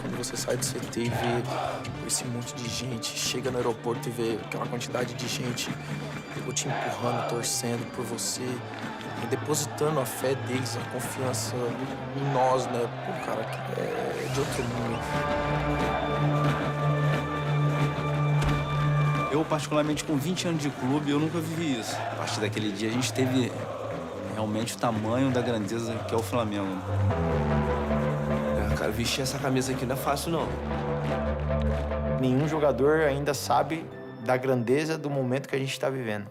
quando você sai do CT e vê esse monte de gente, chega no aeroporto e vê aquela quantidade de gente te empurrando, torcendo por você, e depositando a fé deles, a confiança em nós, né? Pô, cara, é de outro mundo. Eu, particularmente, com 20 anos de clube, eu nunca vivi isso. A partir daquele dia, a gente teve realmente o tamanho da grandeza que é o Flamengo. Cara, vestir essa camisa aqui não é fácil, não. Nenhum jogador ainda sabe da grandeza do momento que a gente está vivendo,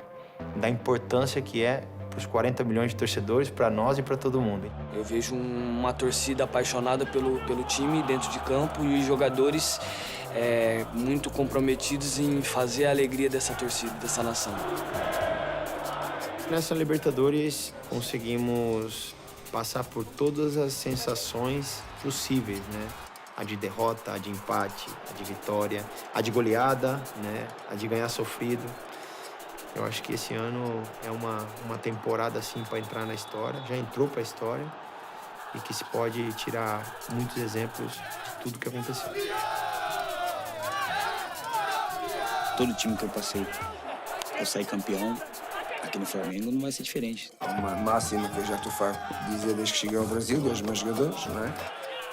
da importância que é para os 40 milhões de torcedores, para nós e para todo mundo. Eu vejo uma torcida apaixonada pelo time dentro de campo e os jogadores muito comprometidos em fazer a alegria dessa torcida, dessa nação. Nessa Libertadores, conseguimos passar por todas as sensações possíveis, né? A de derrota, a de empate, a de vitória, a de goleada, né? A de ganhar sofrido. Eu acho que esse ano é uma temporada, assim, para entrar na história. Já entrou para a história e que se pode tirar muitos exemplos de tudo que aconteceu. Todo time que eu passei, eu saí campeão. Aqui no Flamengo não vai ser diferente. Há uma máxima que eu já estou farto de dizer desde que cheguei ao Brasil, dos meus jogadores, não é?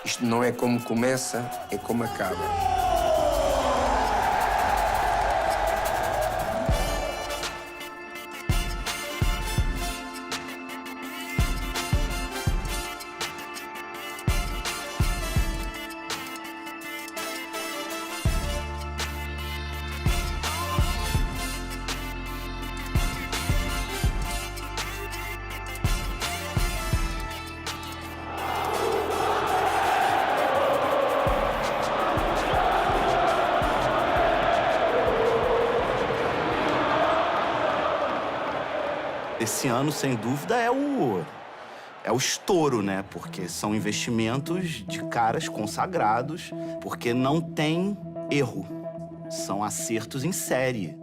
Isto não é como começa, é como acaba. Esse ano, sem dúvida, é o estouro, né? Porque são investimentos de caras consagrados, porque não tem erro. São acertos em série.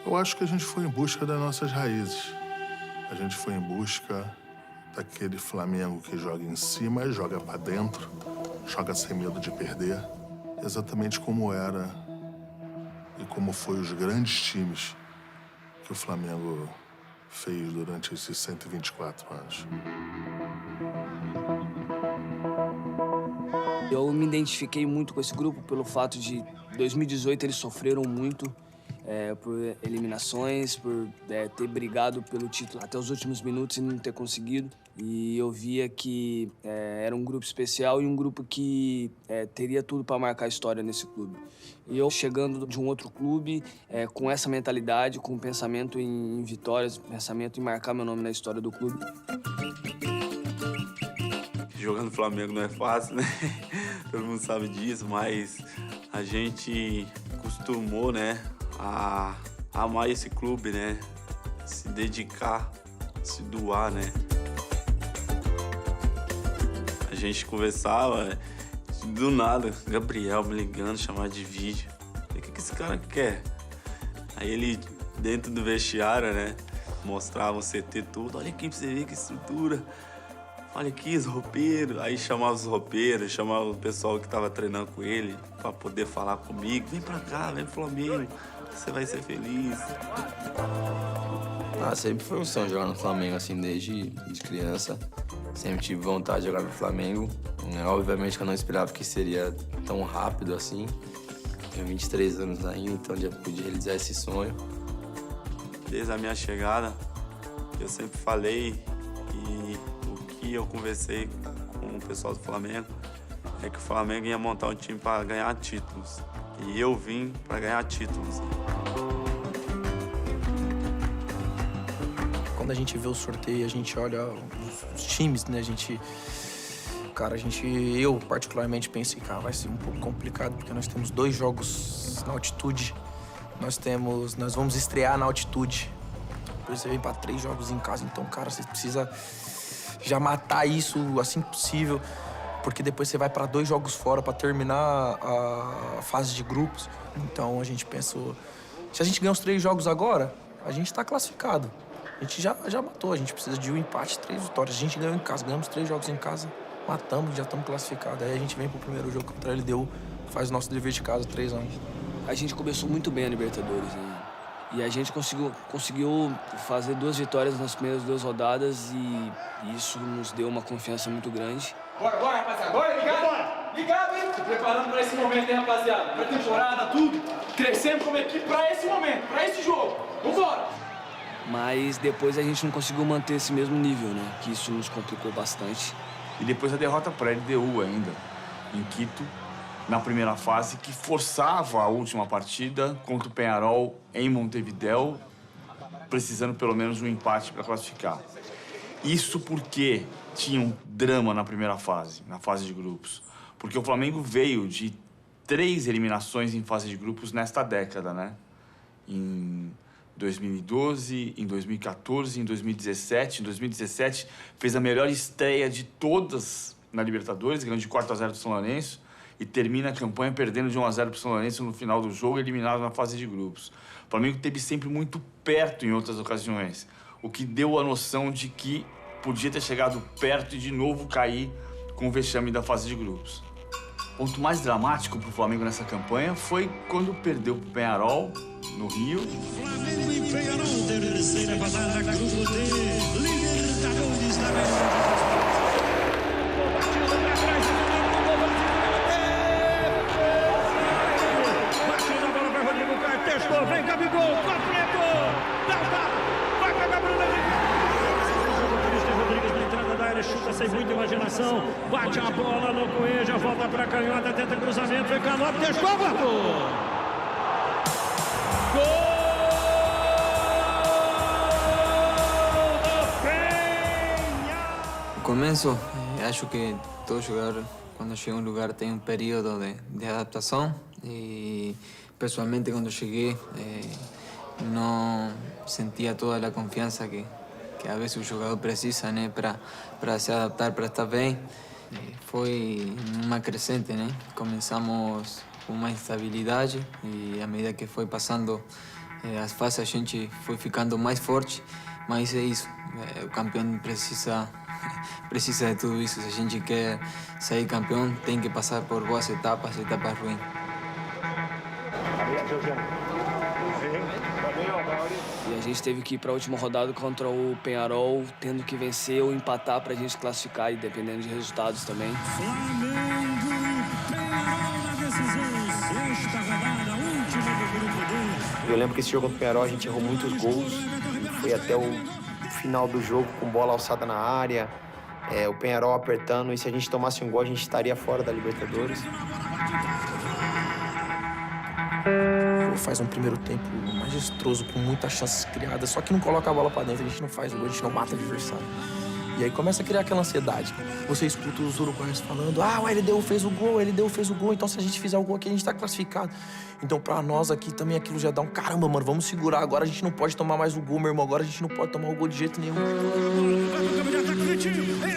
Eu acho que a gente foi em busca das nossas raízes. A gente foi em busca daquele Flamengo que joga em cima e joga pra dentro, joga sem medo de perder, exatamente como era e como foi os grandes times que o Flamengo fez durante esses 124 anos. Eu me identifiquei muito com esse grupo pelo fato de 2018 eles sofreram muito por eliminações, por ter brigado pelo título até os últimos minutos e não ter conseguido. E eu via que era um grupo especial e um grupo que teria tudo para marcar a história nesse clube. E eu chegando de um outro clube com essa mentalidade, com pensamento em vitórias, pensamento em marcar meu nome na história do clube. Jogar no Flamengo não é fácil, né? Todo mundo sabe disso, mas a gente costumou, né, a amar esse clube, né? Se dedicar, se doar, né? A gente conversava, do nada, Gabriel me ligando, chamar de vídeo. Falei, o que esse cara quer? Aí ele, dentro do vestiário, né, mostrava o CT tudo. Olha aqui pra você ver que estrutura. Olha aqui os roupeiros. Aí chamava os roupeiros, chamava o pessoal que tava treinando com ele pra poder falar comigo. Vem pra cá, vem pro Flamengo, você vai ser feliz. Sempre foi um sonho jogar no Flamengo, assim, desde criança. Sempre tive vontade de jogar no Flamengo. Obviamente que eu não esperava que seria tão rápido assim. Tenho 23 anos ainda, então já pude realizar esse sonho. Desde a minha chegada, eu sempre falei e o que eu conversei com o pessoal do Flamengo é que o Flamengo ia montar um time para ganhar títulos. E eu vim para ganhar títulos. Quando a gente vê o sorteio, a gente olha os times, né? Eu particularmente pensei, cara, vai ser um pouco complicado, porque nós temos 2 jogos na altitude. Nós vamos estrear na altitude. Depois você vem pra 3 jogos em casa, então, cara, você precisa já matar isso assim que possível, porque depois você vai pra 2 jogos fora pra terminar a fase de grupos. Então a gente pensou, se a gente ganhar os 3 jogos agora, a gente tá classificado. A gente já matou, a gente precisa de um empate, 3 vitórias. A gente ganhou em casa, ganhamos 3 jogos em casa, matamos, já estamos classificados. Aí a gente vem pro primeiro jogo contra a LDU, faz o nosso dever de casa, 3-1. A gente começou muito bem a Libertadores, né? E a gente conseguiu fazer 2 vitórias nas primeiras 2 rodadas e isso nos deu uma confiança muito grande. Bora, rapaziada. Bora, ligado? Ligado, hein? Se preparando pra esse momento, hein, rapaziada? Pra temporada, tudo. Crescendo como equipe pra esse momento, pra esse jogo. Vambora! Mas depois a gente não conseguiu manter esse mesmo nível, né? Que isso nos complicou bastante. E depois a derrota para a LDU ainda, em Quito, na primeira fase, que forçava a última partida contra o Peñarol em Montevidéu, precisando pelo menos um empate para classificar. Isso porque tinha um drama na primeira fase, na fase de grupos. Porque o Flamengo veio de 3 eliminações em fase de grupos nesta década, né? Em 2012, em 2014, em 2017. Em 2017, fez a melhor estreia de todas na Libertadores, ganhando de 4-0 do São Lourenço, e termina a campanha perdendo de 1-0 para o São Lourenço no final do jogo, eliminado na fase de grupos. O Flamengo esteve sempre muito perto em outras ocasiões, o que deu a noção de que podia ter chegado perto e de novo cair com o vexame da fase de grupos. O ponto mais dramático para o Flamengo nessa campanha foi quando perdeu para o Peñarol, no Rio. Flamengo e Peñarol, terceira rodada, grupo D, Libertadores da América. Batida a bola para Rodrigo Caio, testou, vem Gabigol, completou, vai pegar Bruno Henrique. Rodrigues na entrada da área, chuta sem muita imaginação, bate a bola no Coelho, volta para a canhota, tenta cruzamento, vem Canop, testou, bateu. Começo, acho que todo jogador, quando chega a um lugar, tem um período de adaptação. E, pessoalmente, quando cheguei, não sentia toda a confiança que às vezes o jogador precisa, né, para se adaptar, para estar bem. Foi uma crescente, né? Começamos com uma instabilidade e, à medida que foi passando as fases, a gente foi ficando mais forte. Mas é isso, o campeão precisa de tudo isso. Se a gente quer sair campeão, tem que passar por boas etapas ruins. E a gente teve que ir para a última rodada contra o Peñarol, tendo que vencer ou empatar para a gente classificar, e dependendo de resultados também. Flamengo e Peñarol na decisão, sexta rodada, última do grupo D. Eu lembro que esse jogo contra o Peñarol a gente errou muitos gols. Foi até o final do jogo com bola alçada na área, o Peñarol apertando, e se a gente tomasse um gol, a gente estaria fora da Libertadores. Faz um primeiro tempo majestoso, com muitas chances criadas, só que não coloca a bola pra dentro, a gente não faz o gol, a gente não mata o adversário. E aí começa a criar aquela ansiedade. Você escuta os uruguaios falando, o LDU fez o gol, então se a gente fizer o gol aqui, a gente tá classificado. Então pra nós aqui também aquilo já dá um caramba, mano, vamos segurar, agora a gente não pode tomar mais o gol, meu irmão, agora a gente não pode tomar o gol de jeito nenhum. Ele,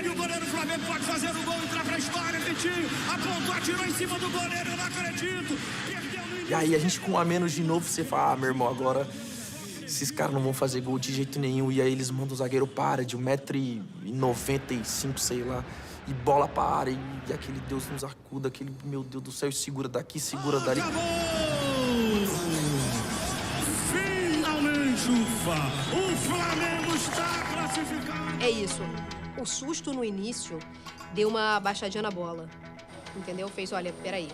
o goleiro do Flamengo, pode fazer o gol, entrar pra história, Vitinho, apontou, atirou em cima do goleiro, eu não acredito. E aí a gente com um a menos de novo, você fala, meu irmão, agora esses caras não vão fazer gol de jeito nenhum. E aí eles mandam o zagueiro para de 1,95 m, sei lá, e bola para a área, e aquele Deus nos acuda, aquele, meu Deus do céu, e segura daqui, segura dali. Finalmente, ufa, o Flamengo está classificado. É isso, o susto no início deu uma baixadinha na bola, entendeu? Fez, olha, peraí.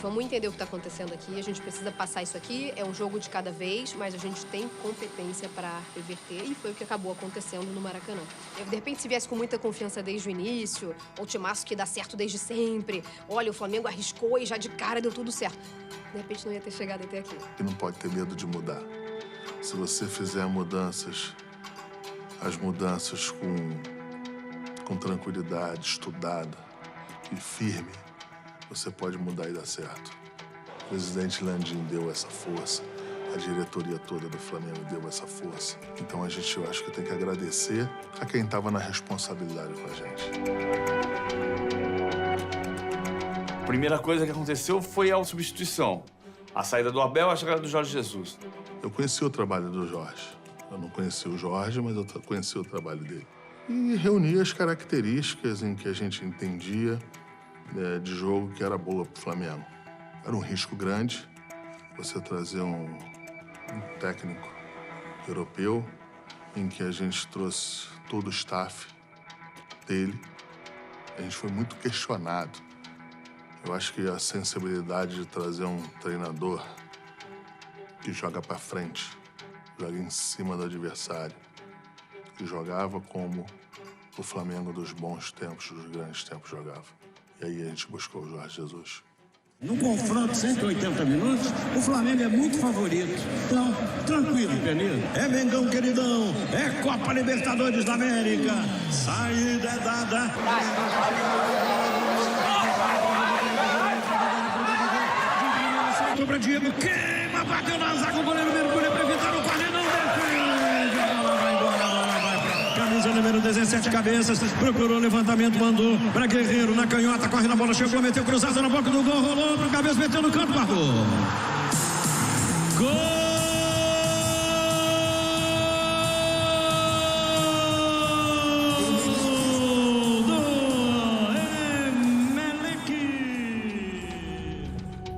Vamos entender o que está acontecendo aqui, a gente precisa passar isso aqui, é um jogo de cada vez, mas a gente tem competência para reverter, e foi o que acabou acontecendo no Maracanã. Eu, de repente, se viesse com muita confiança desde o início, ou timaço que dá certo desde sempre, olha, o Flamengo arriscou e já de cara deu tudo certo. De repente não ia ter chegado até aqui. E não pode ter medo de mudar. Se você fizer mudanças, as mudanças com tranquilidade, estudada e firme, você pode mudar e dar certo. O presidente Landim deu essa força, a diretoria toda do Flamengo deu essa força. Então eu acho que tem que agradecer a quem estava na responsabilidade com a gente. A primeira coisa que aconteceu foi a substituição. A saída do Abel e a chegada do Jorge Jesus. Eu conheci o trabalho do Jorge. Eu não conheci o Jorge, mas eu conheci o trabalho dele. e reunir as características em que a gente entendia de jogo que era boa para o Flamengo. Era um risco grande você trazer um técnico europeu em que a gente trouxe todo o staff dele. A gente foi muito questionado. Eu acho que a sensibilidade de trazer um treinador que joga para frente, joga em cima do adversário, que jogava como o Flamengo dos bons tempos, dos grandes tempos jogava. E aí a gente buscou o Jorge Jesus. No confronto 180 minutos, o Flamengo é muito favorito. Então, tranquilo, Peninha. É Mengão, queridão. É Copa Libertadores da América. Saída é dada. Sobra Diego, queima, bateu na zaga, o goleiro mergulha para evitar o corner, não defende. A bola vai embora, a bola vai pra camisa número 17, Cabeças, procurou o levantamento, mandou para Guerreiro, na canhota, corre na bola, chegou, meteu cruzado na boca do gol, rolou pro Cabeça, meteu no canto, guardou. Gol!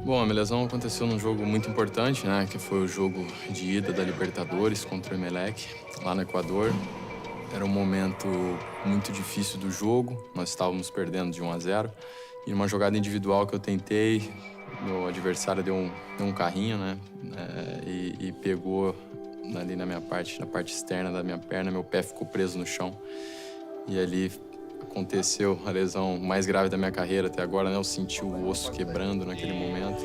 Bom, a minha lesão aconteceu num jogo muito importante, né? Que foi o jogo de ida da Libertadores contra o Emelec, lá no Equador. Era um momento muito difícil do jogo, nós estávamos perdendo de 1-0. E numa jogada individual que eu tentei, meu adversário deu um carrinho, né? E pegou ali na parte externa da minha perna, meu pé ficou preso no chão. E ali aconteceu a lesão mais grave da minha carreira até agora, né? Eu senti o osso quebrando naquele momento.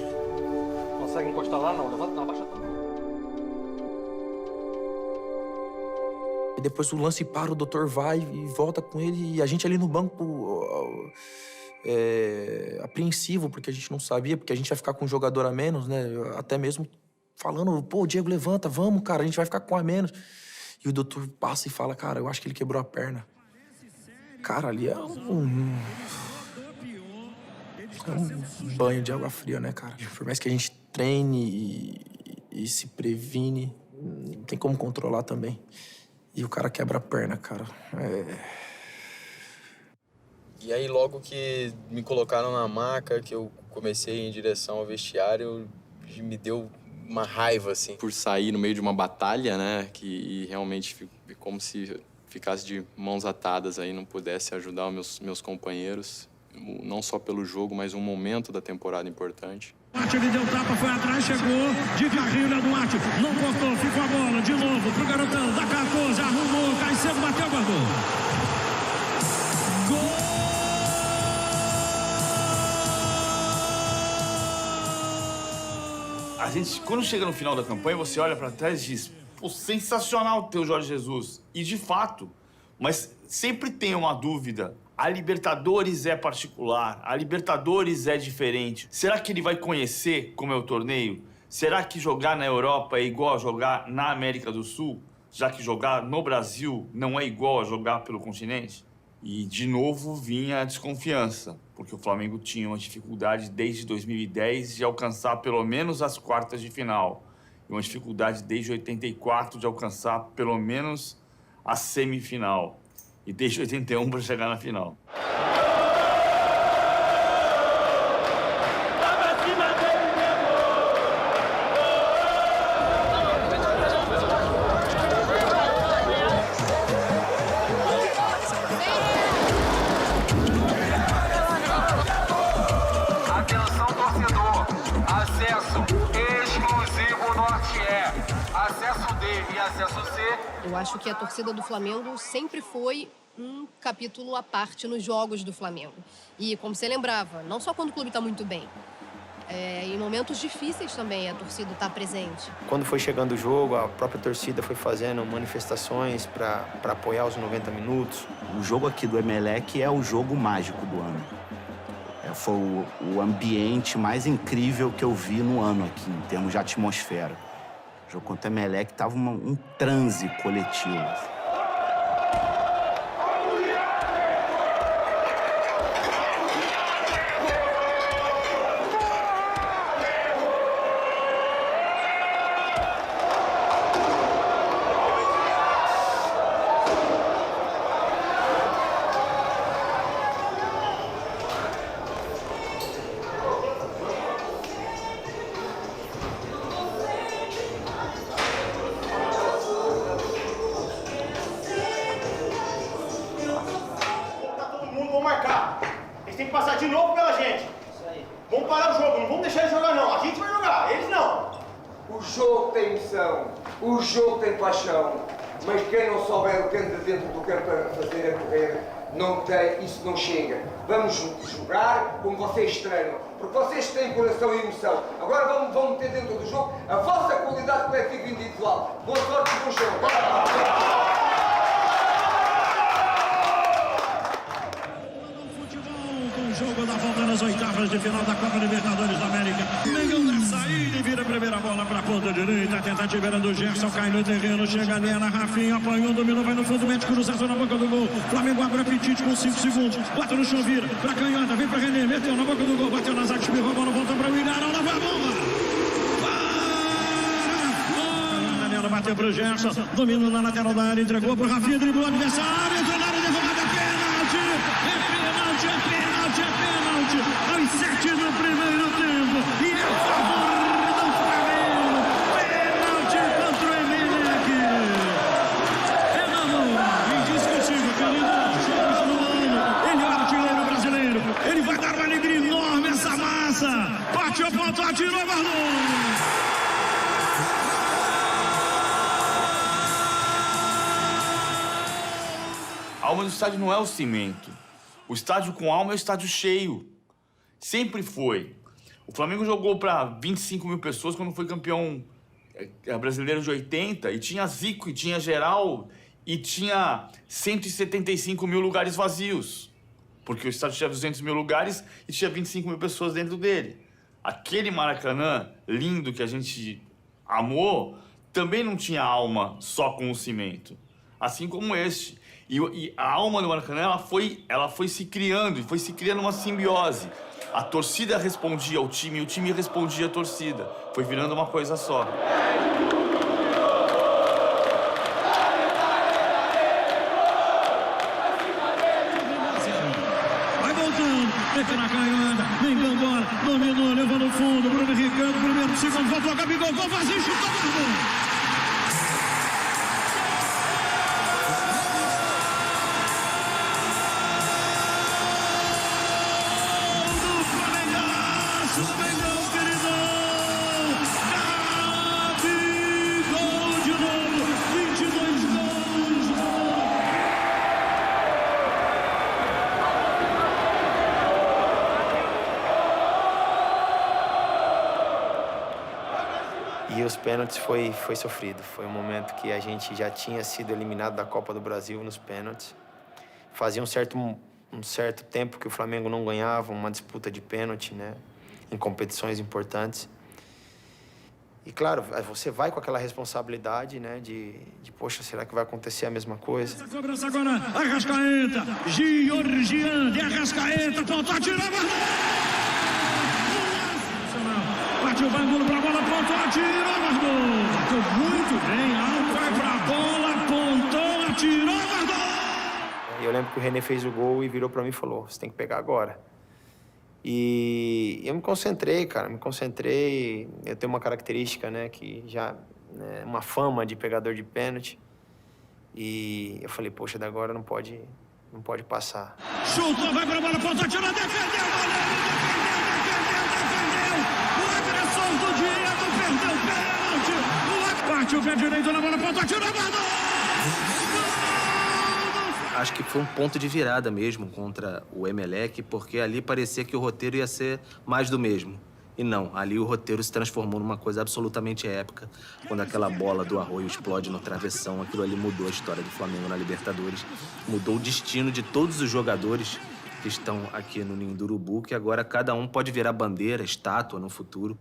Consegue encostar lá? Não, levanta, não, abaixa. E depois o lance para, o doutor vai e volta com ele, e a gente ali no banco apreensivo, porque a gente não sabia, porque a gente ia ficar com um jogador a menos, né? Até mesmo falando, pô, Diego, levanta, vamos, cara, a gente vai ficar com a menos. E o doutor passa e fala, cara, eu acho que ele quebrou a perna. Cara, ali é um banho de água fria, né, cara? Por mais que a gente treine e se previne, não tem como controlar também. E o cara quebra a perna, cara. E aí, logo que me colocaram na maca, que eu comecei em direção ao vestiário, me deu uma raiva, assim, por sair no meio de uma batalha, né? E realmente como se ficasse de mãos atadas aí, não pudesse ajudar os meus companheiros, não só pelo jogo, mas um momento da temporada importante. Duarte, ele deu tapa, foi atrás, chegou de carreira, Duarte, não cortou, ficou a bola, de novo pro garotão, da 14, arrumou, cai cedo, bateu, guardou. Gol! A gente, quando chega no final da campanha, você olha pra trás e diz, pô, sensacional ter o Jorge Jesus. E de fato, mas sempre tem uma dúvida. A Libertadores é particular, a Libertadores é diferente. Será que ele vai conhecer como é o torneio? Será que jogar na Europa é igual a jogar na América do Sul? Já que jogar no Brasil não é igual a jogar pelo continente? E, de novo, vinha a desconfiança, porque o Flamengo tinha uma dificuldade desde 2010 de alcançar pelo menos as quartas de final. E uma dificuldade desde 84 de alcançar pelo menos a semifinal. E desde 81 para chegar na final. Atenção, torcedor. Acesso exclusivo Norte acesso D e acesso C. Eu acho que a torcida do Flamengo sempre foi um capítulo à parte nos jogos do Flamengo. E como você lembrava, não só quando o clube está muito bem, em momentos difíceis também a torcida está presente. Quando foi chegando o jogo, a própria torcida foi fazendo manifestações para apoiar os 90 minutos. O jogo aqui do Emelec é o jogo mágico do ano. Foi o ambiente mais incrível que eu vi no ano aqui, em termos de atmosfera. O jogo contra o Emelec estava um transe coletivo. Vamos marcar. Eles têm que passar de novo pela gente. Vamos parar o jogo, não vamos deixar eles jogar não. A gente vai jogar, eles não. O jogo tem emoção, o jogo tem paixão, mas quem não souber o que anda dentro do campo a fazer a correr, não tem, isso não chega. Vamos jogar como vocês treinam, porque vocês têm coração e emoção. Agora vamos meter dentro do jogo a vossa qualidade coletiva e individual. Boa sorte e bom jogo. Jogo da volta nas oitavas de final da Copa Libertadores da América. Mengão na saída e vira a primeira bola para a ponta direita. Tentativa era do Gerson, cai no terreno, chega ali na Rafinha, apanhou, dominou, vai no fundo, mete cruzado na boca do gol. Flamengo abre apetite com 5 segundos. Bota no chão, vira para canhota, vem para René, meteu na boca do gol, bateu na zaga, espirrou a bola, voltou para o Ilharão, lá vai a bomba. Danilo bateu para o Gerson, dominou na lateral da área, entregou para o Rafinha, driblou o adversário, entrou na área, derrubada, pênalti, é pênalti, aos 7 do primeiro tempo, e é a favor do Flamengo, pênalti contra o Emelec. É não, indiscutível, querido, jogos no ano, ele é o artilheiro brasileiro, ele vai dar uma alegria enorme essa massa, bate a ponta, atirou, guardou. A alma do estádio não é o cimento. O estádio com alma é o estádio cheio. Sempre foi. O Flamengo jogou para 25 mil pessoas quando foi campeão brasileiro de 80. E tinha Zico, e tinha Geral, e tinha 175 mil lugares vazios. Porque o estádio tinha 200 mil lugares e tinha 25 mil pessoas dentro dele. Aquele Maracanã lindo que a gente amou também não tinha alma só com o cimento. Assim como este. E a alma do Maracanã, ela foi se criando, e foi se criando uma simbiose. A torcida respondia ao time, e o time respondia à torcida. Foi virando uma coisa só. Vai voltando, mete na canhota, vem embora, dominou, levou no fundo, Bruno Ricardo, primeiro, segundo, voltou, Gabigol, gol vazio, chutou, guardou. E os pênaltis foi sofrido. Foi um momento que a gente já tinha sido eliminado da Copa do Brasil nos pênaltis. Fazia um certo tempo que o Flamengo não ganhava uma disputa de pênalti, né? Em competições importantes. E, claro, você vai com aquela responsabilidade, né? De poxa, será que vai acontecer a mesma coisa? Essa cobrança agora, Arrascaeta, Georgian de Arrascaeta, ponto, atirou, partiu, vai embora pra bola, pontou, atirou, guardou. Bateu muito bem, alto, vai pra bola, apontou, atirou, guardou. Eu lembro que o René fez o gol e virou pra mim e falou, você tem que pegar agora. E eu me concentrei, cara, Eu tenho uma característica, né, que já... Né, uma fama de pegador de pênalti. E eu falei, poxa, da agora não pode passar. Chutou, vai pra bola, pontou, atirou, defendeu, goleiro, do Diego, perdeu o pênalti. Partiu o pé direito na bola, ponto, atirou, guardou. Acho que foi um ponto de virada mesmo contra o Emelec, porque ali parecia que o roteiro ia ser mais do mesmo. E não, ali o roteiro se transformou numa coisa absolutamente épica. Quando aquela bola do Arroio explode no travessão, aquilo ali mudou a história do Flamengo na Libertadores. Mudou o destino de todos os jogadores que estão aqui no Ninho do Urubu, que agora cada um pode virar bandeira, estátua no futuro.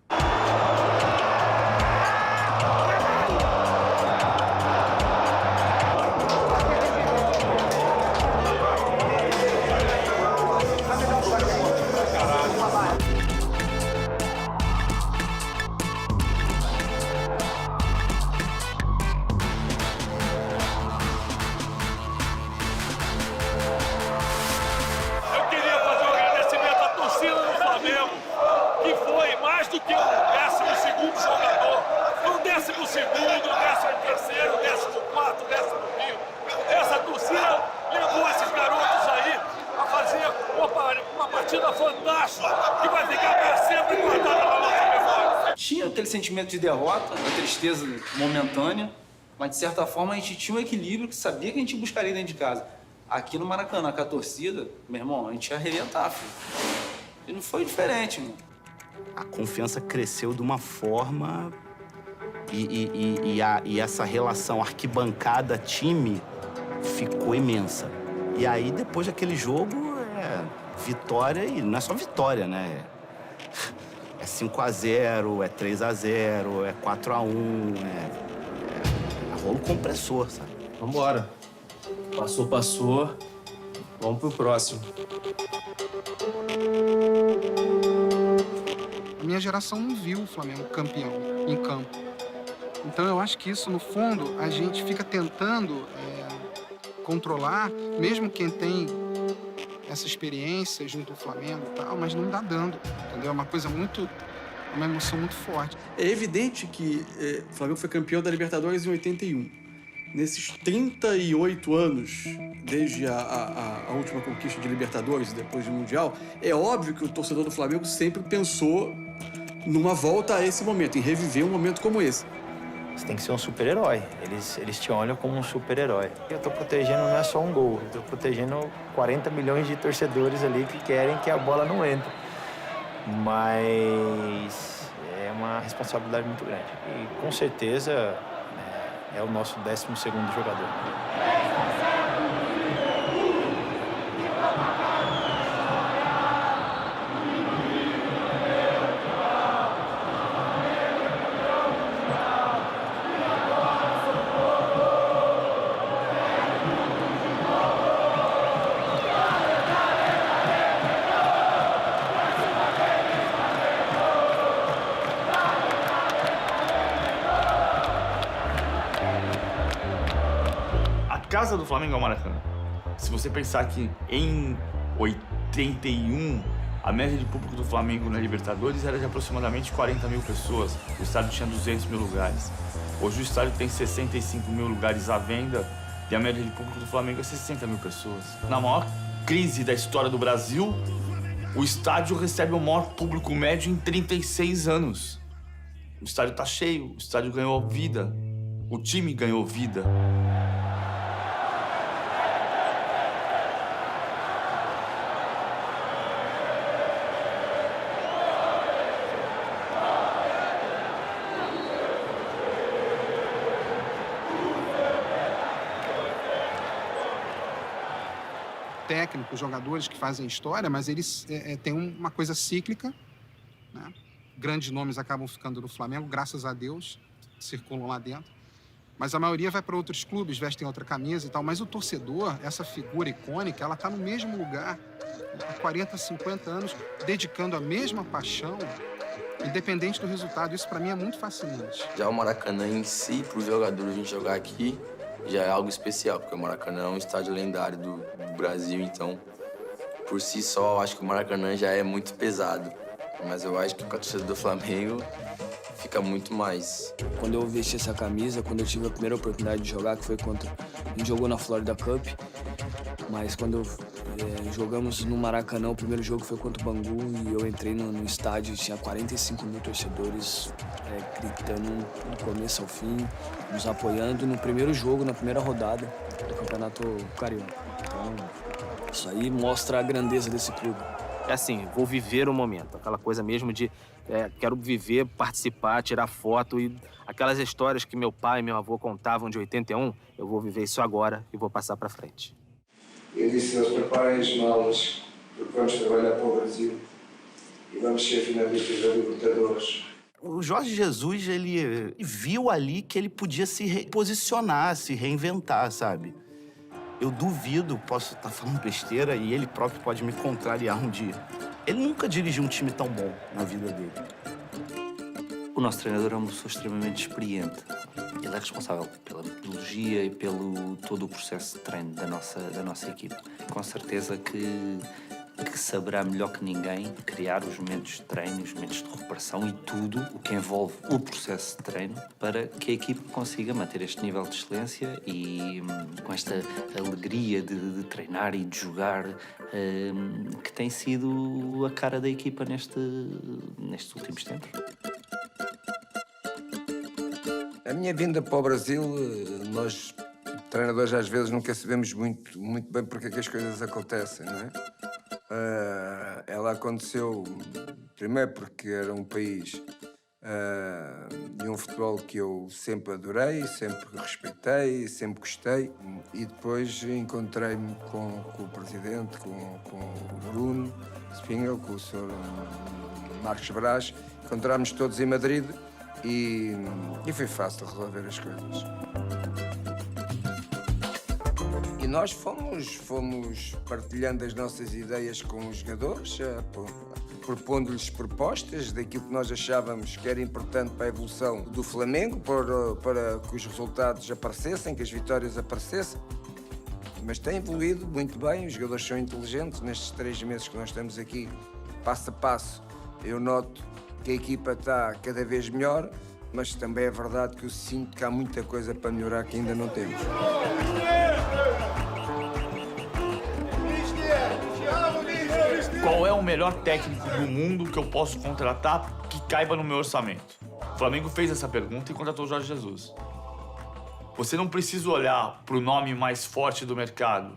Que foi mais do que o 12º tinha aquele sentimento de derrota, uma tristeza momentânea, mas de certa forma a gente tinha um equilíbrio que sabia que a gente buscaria dentro de casa. Aqui no Maracanã, com a torcida, meu irmão, a gente ia arrebentar, filho. E não foi diferente, mano. A confiança cresceu de uma forma e essa relação arquibancada-time ficou imensa. E aí, depois daquele jogo, vitória, e não é só vitória, né? É 5-0, é 3-0, é 4-1, é rolo compressor, sabe? Vambora. Passou. Vamos pro próximo. A minha geração não viu o Flamengo campeão em campo. Então eu acho que isso, no fundo, a gente fica tentando controlar, mesmo quem tem essa experiência junto ao Flamengo e tal, mas não dá dando, entendeu? É uma coisa uma emoção muito forte. É evidente que o Flamengo foi campeão da Libertadores em 81. Nesses 38 anos, desde a última conquista de Libertadores, depois do Mundial, é óbvio que o torcedor do Flamengo sempre pensou numa volta a esse momento, em reviver um momento como esse. Você tem que ser um super-herói. Eles te olham como um super-herói. Eu tô protegendo não é só um gol, eu tô protegendo 40 milhões de torcedores ali que querem que a bola não entre. Mas é uma responsabilidade muito grande. E com certeza é o nosso 12º jogador. A casa do Flamengo é o Maracanã. Se você pensar que em 81, a média de público do Flamengo na Libertadores era de aproximadamente 40 mil pessoas. O estádio tinha 200 mil lugares. Hoje o estádio tem 65 mil lugares à venda e a média de público do Flamengo é 60 mil pessoas. Na maior crise da história do Brasil, o estádio recebe o maior público médio em 36 anos. O estádio tá cheio, o estádio ganhou vida, o time ganhou vida. Técnicos, jogadores que fazem história, mas eles têm uma coisa cíclica, né? Grandes nomes acabam ficando no Flamengo, graças a Deus, circulam lá dentro. Mas a maioria vai para outros clubes, vestem outra camisa e tal. Mas o torcedor, essa figura icônica, ela está no mesmo lugar há 40, 50 anos, dedicando a mesma paixão, independente do resultado. Isso, para mim, é muito fascinante. Já o Maracanã em si, para o jogador a gente jogar aqui, já é algo especial, porque o Maracanã é um estádio lendário do Brasil, então, por si só, eu acho que o Maracanã já é muito pesado. Mas eu acho que com a torcida do Flamengo fica muito mais. Quando eu vesti essa camisa, quando eu tive a primeira oportunidade de jogar, que foi contra... A gente jogou na Florida Cup, mas quando jogamos no Maracanã, o primeiro jogo foi contra o Bangu e eu entrei no estádio, tinha 45 mil torcedores gritando do começo ao fim, nos apoiando no primeiro jogo, na primeira rodada do Campeonato Carioca. Então, isso aí mostra a grandeza desse clube. É assim, vou viver o momento, aquela coisa mesmo de quero viver, participar, tirar foto e aquelas histórias que meu pai e meu avô contavam de 81, eu vou viver isso agora e vou passar para frente. Eu disse a eles, preparem as malas, porque vamos trabalhar para o Brasil e vamos ser finalistas da Libertadores. O Jorge Jesus, ele viu ali que ele podia se reposicionar, se reinventar, sabe? Eu duvido, posso estar falando besteira e ele próprio pode me contrariar um dia. Ele nunca dirigiu um time tão bom na vida dele. O nosso treinador é uma pessoa extremamente experiente. Ele é responsável pela metodologia e pelo todo o processo de treino da nossa equipe. Com certeza que saberá melhor que ninguém criar os momentos de treino, os momentos de recuperação e tudo o que envolve o processo de treino para que a equipe consiga manter este nível de excelência e com esta alegria de treinar e de jogar que tem sido a cara da equipa nestes últimos tempos. A minha vinda para o Brasil, nós, treinadores, às vezes nunca sabemos muito bem porque é que as coisas acontecem, não é? Ela aconteceu, primeiro porque era um país e um futebol que eu sempre adorei, sempre respeitei, sempre gostei. E depois encontrei-me com o presidente, com o Bruno Spengel, com o Sr. Marcos Braz. Encontrámos todos em Madrid e foi fácil resolver as coisas. E nós fomos partilhando as nossas ideias com os jogadores, propondo-lhes propostas daquilo que nós achávamos que era importante para a evolução do Flamengo, para que os resultados aparecessem, que as vitórias aparecessem. Mas tem evoluído muito bem, os jogadores são inteligentes. Nestes 3 meses que nós estamos aqui, passo a passo, eu noto que a equipa está cada vez melhor, mas também é verdade que eu sinto que há muita coisa para melhorar que ainda não temos. Qual é o melhor técnico do mundo que eu posso contratar que caiba no meu orçamento? O Flamengo fez essa pergunta e contratou o Jorge Jesus. Você não precisa olhar para o nome mais forte do mercado.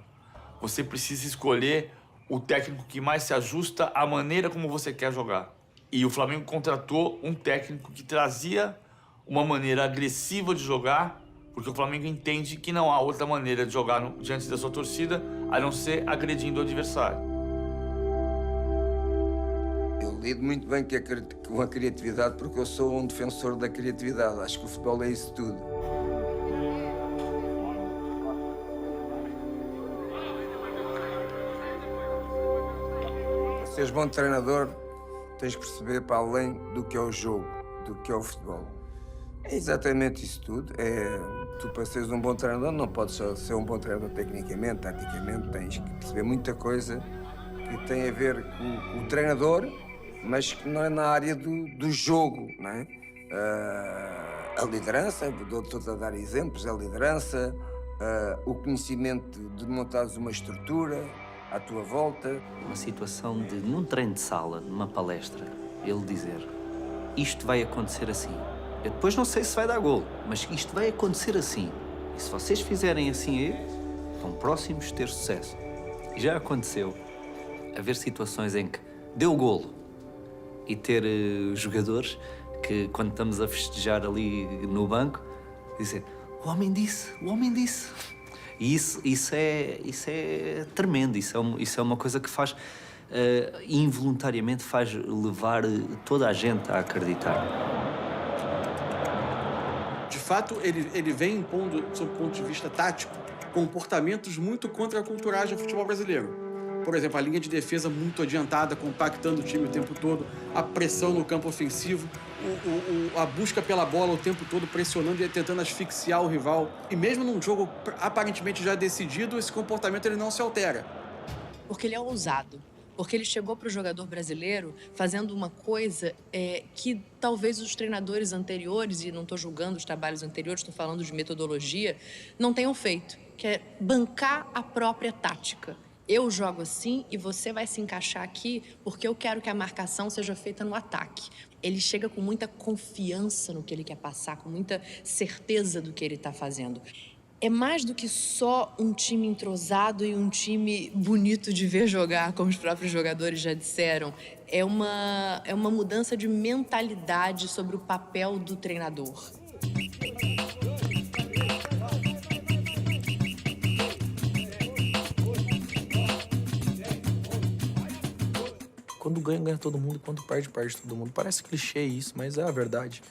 Você precisa escolher o técnico que mais se ajusta à maneira como você quer jogar. E o Flamengo contratou um técnico que trazia uma maneira agressiva de jogar, porque o Flamengo entende que não há outra maneira de jogar diante da sua torcida a não ser agredindo o adversário. Eu lido muito bem com a criatividade porque eu sou um defensor da criatividade. Acho que o futebol é isso tudo. Para seres bom treinador, tens que perceber para além do que é o jogo, do que é o futebol. É exatamente isso tudo. Tu, para seres um bom treinador, não podes só ser um bom treinador tecnicamente, taticamente. Tens que perceber muita coisa que tem a ver com o treinador, mas que não é na área do jogo, não é? A liderança, estou a dar exemplos, a liderança, o conhecimento de montares uma estrutura à tua volta. Uma situação de, num treino de sala, numa palestra, ele dizer: isto vai acontecer assim. Eu depois não sei se vai dar golo, mas isto vai acontecer assim. E se vocês fizerem assim, estão próximos de ter sucesso. E já aconteceu haver situações em que deu golo e ter jogadores que, quando estamos a festejar ali no banco, dizem: o homem disse, o homem disse. E isso é tremendo, isso é uma coisa que faz, involuntariamente, faz levar toda a gente a acreditar. De fato, ele vem impondo, sob o ponto de vista tático, comportamentos muito contraculturais do futebol brasileiro. Por exemplo, a linha de defesa muito adiantada, compactando o time o tempo todo, a pressão no campo ofensivo, a busca pela bola o tempo todo, pressionando e tentando asfixiar o rival. E mesmo num jogo aparentemente já decidido, esse comportamento ele não se altera. Porque ele é ousado. Porque ele chegou para o jogador brasileiro fazendo uma coisa que talvez os treinadores anteriores, e não estou julgando os trabalhos anteriores, estou falando de metodologia, não tenham feito, que é bancar a própria tática. Eu jogo assim e você vai se encaixar aqui porque eu quero que a marcação seja feita no ataque. Ele chega com muita confiança no que ele quer passar, com muita certeza do que ele está fazendo. É mais do que só um time entrosado e um time bonito de ver jogar, como os próprios jogadores já disseram. É uma mudança de mentalidade sobre o papel do treinador. Quando ganha, ganha todo mundo. Quando perde, perde todo mundo. Parece clichê isso, mas é a verdade.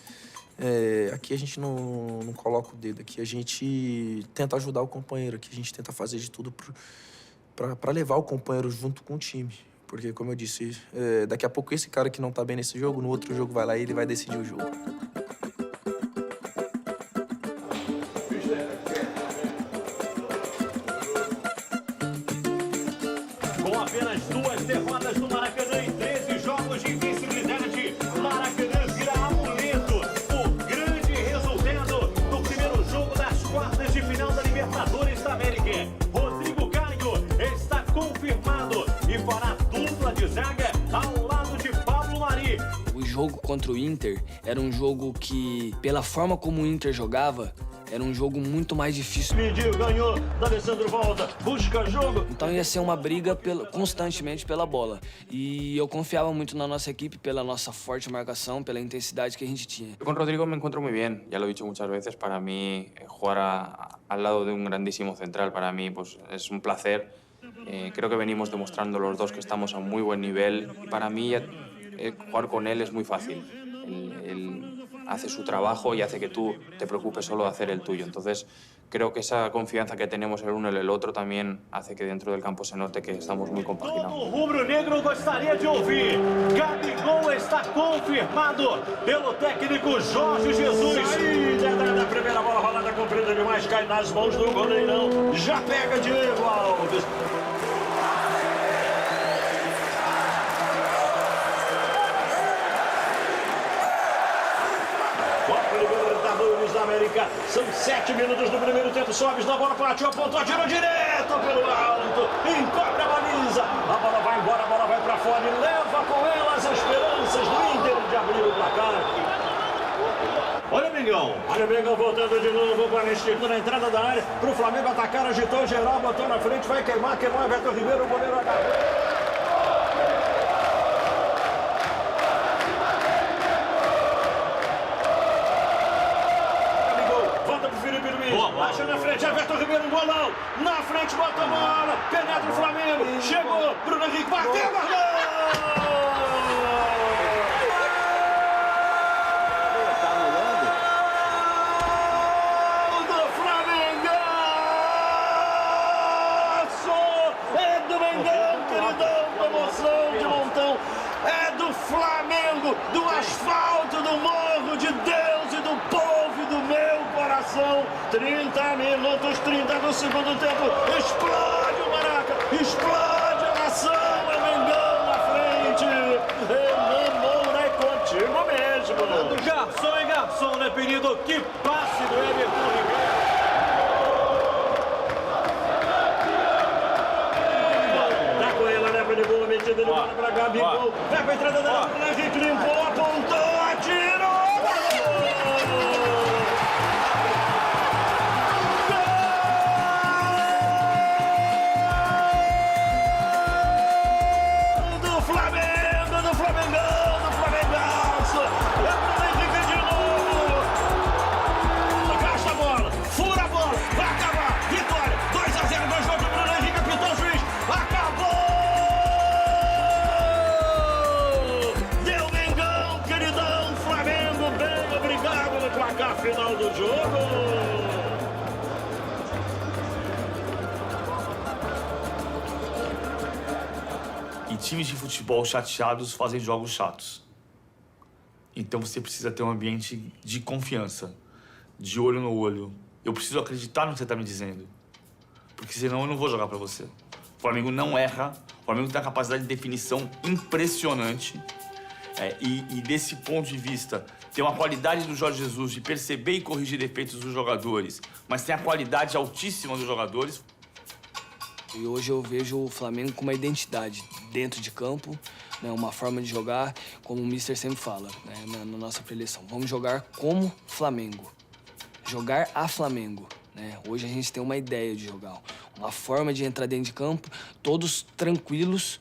Aqui a gente não coloca o dedo. Aqui a gente tenta ajudar o companheiro. Aqui a gente tenta fazer de tudo para levar o companheiro junto com o time. Porque, como eu disse, daqui a pouco esse cara que não tá bem nesse jogo, no outro jogo vai lá e ele vai decidir o jogo. Com apenas 2 derrotas no Maracanã e 13 jogos de invencibilidade, Maracanã vira amuleto. O grande resultado do primeiro jogo das quartas de final da Libertadores da América. Rodrigo Caio está confirmado e fará dupla de zaga ao lado de Pablo Mari. O jogo contra o Inter era um jogo que, pela forma como o Inter jogava, era um jogo muito mais difícil. Pediu, ganhou, D'Alessandro volta, busca jogo. Então ia ser uma briga constantemente pela bola. E eu confiava muito na nossa equipe pela nossa forte marcação, pela intensidade que a gente tinha. Con Rodrigo me encuentro muy bien, ya lo he dicho muchas veces, para mí jugar al lado de un grandísimo central, para mí pues, es un placer. Creo que venimos demostrando los dos que estamos a un muy buen nivel. Para mí jugar con él es muy fácil. Él hace su trabajo y hace que tú te preocupes solo de hacer el tuyo. Entonces, creo que esa confianza que tenemos el uno en el otro también hace que dentro del campo se note que estamos muy compaginados. O rubro-negro gostaria de ouvir. Gabigol está confirmado pelo técnico Jorge Jesus. Saída da primeira bola rolada comprida demais, cai nas mãos do goleirão. Já pega Diego Alves. Libertadores da América. São 7 minutos do primeiro tempo. Sobes na bola, partiu, apontou, tirou direto pelo alto. Encobre a baliza. A bola vai embora, a bola vai pra fora e leva com ela as esperanças do Inter de abrir o placar. Olha o Mengão. Olha o Mengão voltando de novo para Nestor na entrada da área. Pro Flamengo atacar, agitou geral, botou na frente, vai queimar, queimou Everton Ribeiro, o goleiro agarrou. Baixa na frente, Everton Ribeiro, um golão. Na frente, bota a bola. Penetra o Flamengo. Chegou, Bruno Henrique, bateu, guardou! Do Flamengo! É do Mengão, queridão, da emoção de montão. É do Flamengo, do asfalto, do morro de Deus e do povo e do meu coração. 30 minutos, 30 do segundo tempo. Explode o Maraca, explode a nação. É Mengão na frente. Renan Moura, é contigo mesmo. Garçom é garçom, né, perigo? Que passe do Everton Ribeiro. Tá com ela, né, perigo? Metida de bola pra Gabigol. Vai pra entrada da área, Henrique limpou, apontou, atirou. Final do jogo. E times de futebol chateados fazem jogos chatos. Então você precisa ter um ambiente de confiança, de olho no olho. Eu preciso acreditar no que você está me dizendo, porque senão eu não vou jogar para você. O Flamengo não erra, o Flamengo tem uma capacidade de definição impressionante. E desse ponto de vista, tem uma qualidade do Jorge Jesus de perceber e corrigir defeitos dos jogadores, mas tem a qualidade altíssima dos jogadores. E hoje eu vejo o Flamengo com uma identidade dentro de campo, né, uma forma de jogar, como o Mister sempre fala, né, na nossa preleção. Vamos jogar como Flamengo, jogar a Flamengo. Né? Hoje a gente tem uma ideia de jogar, uma forma de entrar dentro de campo, todos tranquilos,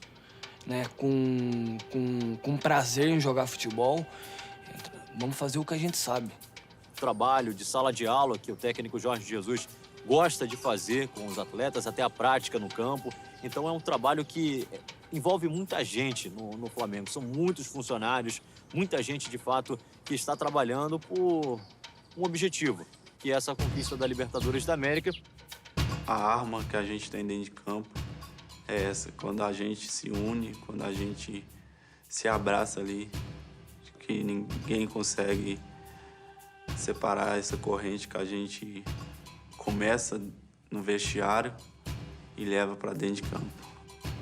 né, com prazer em jogar futebol. Vamos fazer o que a gente sabe. Trabalho de sala de aula que o técnico Jorge Jesus gosta de fazer com os atletas, até a prática no campo. Então é um trabalho que envolve muita gente no Flamengo. São muitos funcionários, muita gente, de fato, que está trabalhando por um objetivo, que é essa conquista da Libertadores da América. A arma que a gente tem dentro de campo é essa, quando a gente se une, quando a gente se abraça ali, que ninguém consegue separar essa corrente que a gente começa no vestiário e leva para dentro de campo.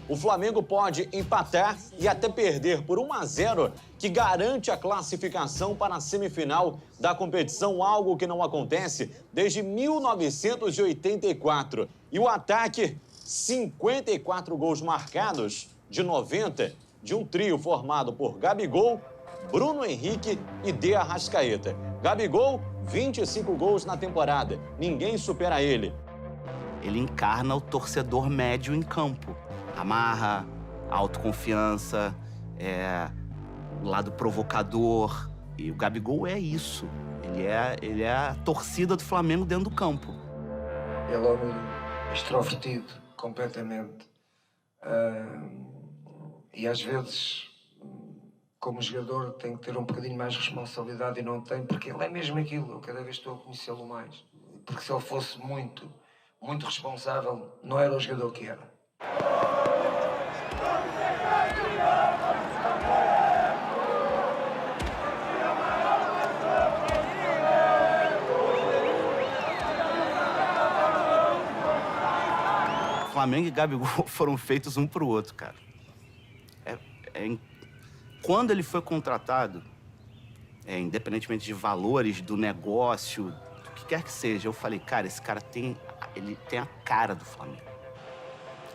O Flamengo pode empatar e até perder por 1-0, que garante a classificação para a semifinal da competição, algo que não acontece desde 1984. E o ataque, 54 gols marcados de 90, de um trio formado por Gabigol, Bruno Henrique e De Arrascaeta. Gabigol, 25 gols na temporada. Ninguém supera ele. Ele encarna o torcedor médio em campo. Amarra, autoconfiança, o lado provocador. E o Gabigol é isso. Ele é a torcida do Flamengo dentro do campo. Ele é homem extrovertido, completamente. E às vezes, como jogador, tem que ter um bocadinho mais de responsabilidade e não tem, porque ele é mesmo aquilo. Eu cada vez estou a conhecê-lo mais. Porque se ele fosse muito responsável, não era o jogador que era. Flamengo e Gabigol foram feitos um pro outro, cara. Quando ele foi contratado, independentemente de valores, do negócio, do que quer que seja, eu falei, cara, esse cara tem a cara do Flamengo.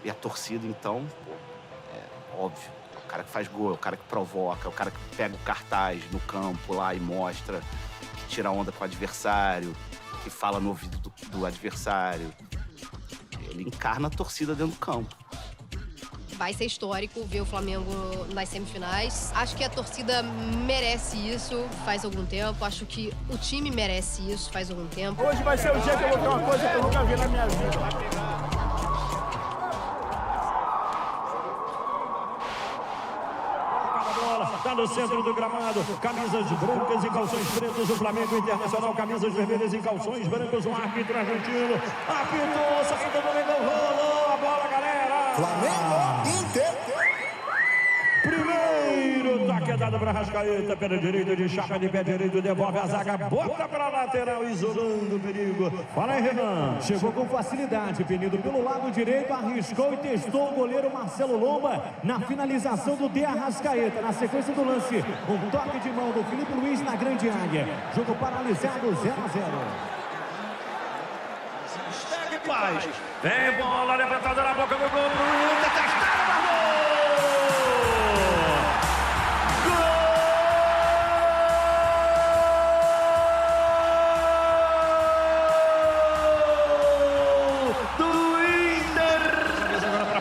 E a torcida, então, óbvio, o cara que faz gol, é o cara que provoca, é o cara que pega o cartaz no campo lá e mostra, que tira onda com o adversário, que fala no ouvido do adversário. Ele encarna a torcida dentro do campo. Vai ser histórico ver o Flamengo nas semifinais. Acho que a torcida merece isso faz algum tempo. Acho que o time merece isso faz algum tempo. Hoje vai ser o dia que eu vou ver uma coisa que eu nunca vi na minha vida. Está no centro do gramado, camisas brancas e calções pretos, o Flamengo Internacional, camisas vermelhas e calções brancos, um árbitro argentino, apitou, saída do Mengão, rolou a bola, galera! Flamengo Inter! Primeiro toque dado para Arrascaeta, pela direita de chapa de pé direito, devolve a zaga, bota para a lateral, isolando o perigo. Fala aí, Renan. Chegou com facilidade, Penido pelo lado direito, arriscou e testou o goleiro Marcelo Lomba na finalização do De Arrascaeta. Na sequência do lance, um toque de mão do Felipe Luiz na grande área. Jogo paralisado, 0-0. Segue paz. Vem bola levantada na boca do gol. Detestado, gol!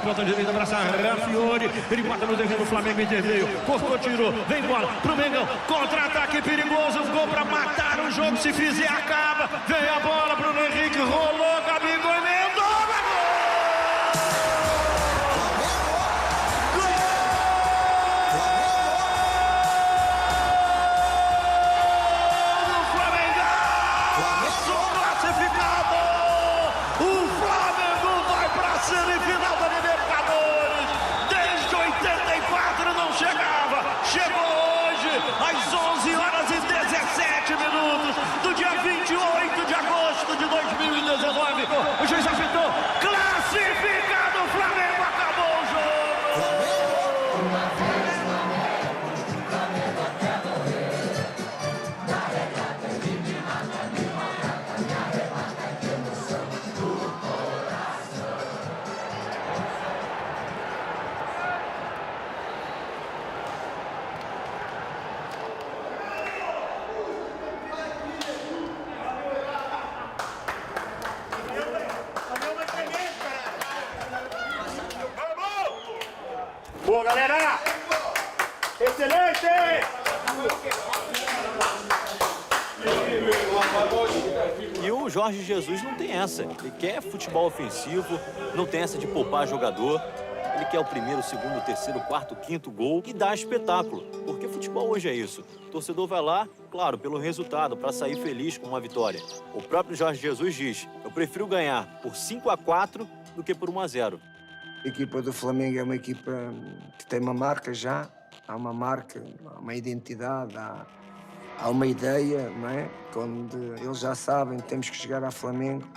Ponta direita, abraça Fiore, ele bota no terreno, o Flamengo interveio, cortou, tirou, vem bola pro Mengão, contra-ataque perigoso, gol pra matar o jogo, se fizer acaba, vem a bola, Bruno Henrique, rolou, Gabigol, emendou, semifinal da Libertadores, desde 84 não chegava, chegou hoje às 11h17 do dia 28 de agosto de 2019, o juiz apitou, classificado, o Flamengo acabou o jogo! Boa, galera! Excelente! E o Jorge Jesus não tem essa. Ele quer futebol ofensivo, não tem essa de poupar jogador. Ele quer o primeiro, segundo, terceiro, quarto, quinto gol e dá espetáculo. Porque futebol hoje é isso. O torcedor vai lá, claro, pelo resultado, para sair feliz com uma vitória. O próprio Jorge Jesus diz, eu prefiro ganhar por 5-4 do que por 1-0. A equipa do Flamengo é uma equipa que tem uma marca já, há uma marca, há uma identidade, há uma ideia, não é? Quando eles já sabem que temos que chegar ao Flamengo,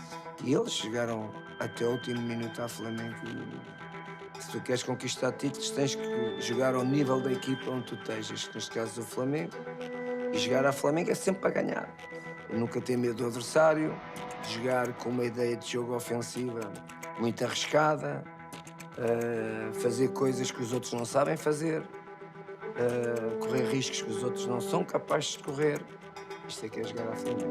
e eles chegaram até o último minuto ao Flamengo. E se tu queres conquistar títulos, tens que jogar ao nível da equipa onde tu estejas, neste caso do Flamengo, e jogar ao Flamengo é sempre para ganhar. Eu nunca ter medo do adversário, jogar com uma ideia de jogo ofensiva muito arriscada, fazer coisas que os outros não sabem fazer. correr riscos que os outros não são capazes de correr. Isto é que é jogar à Flamengo.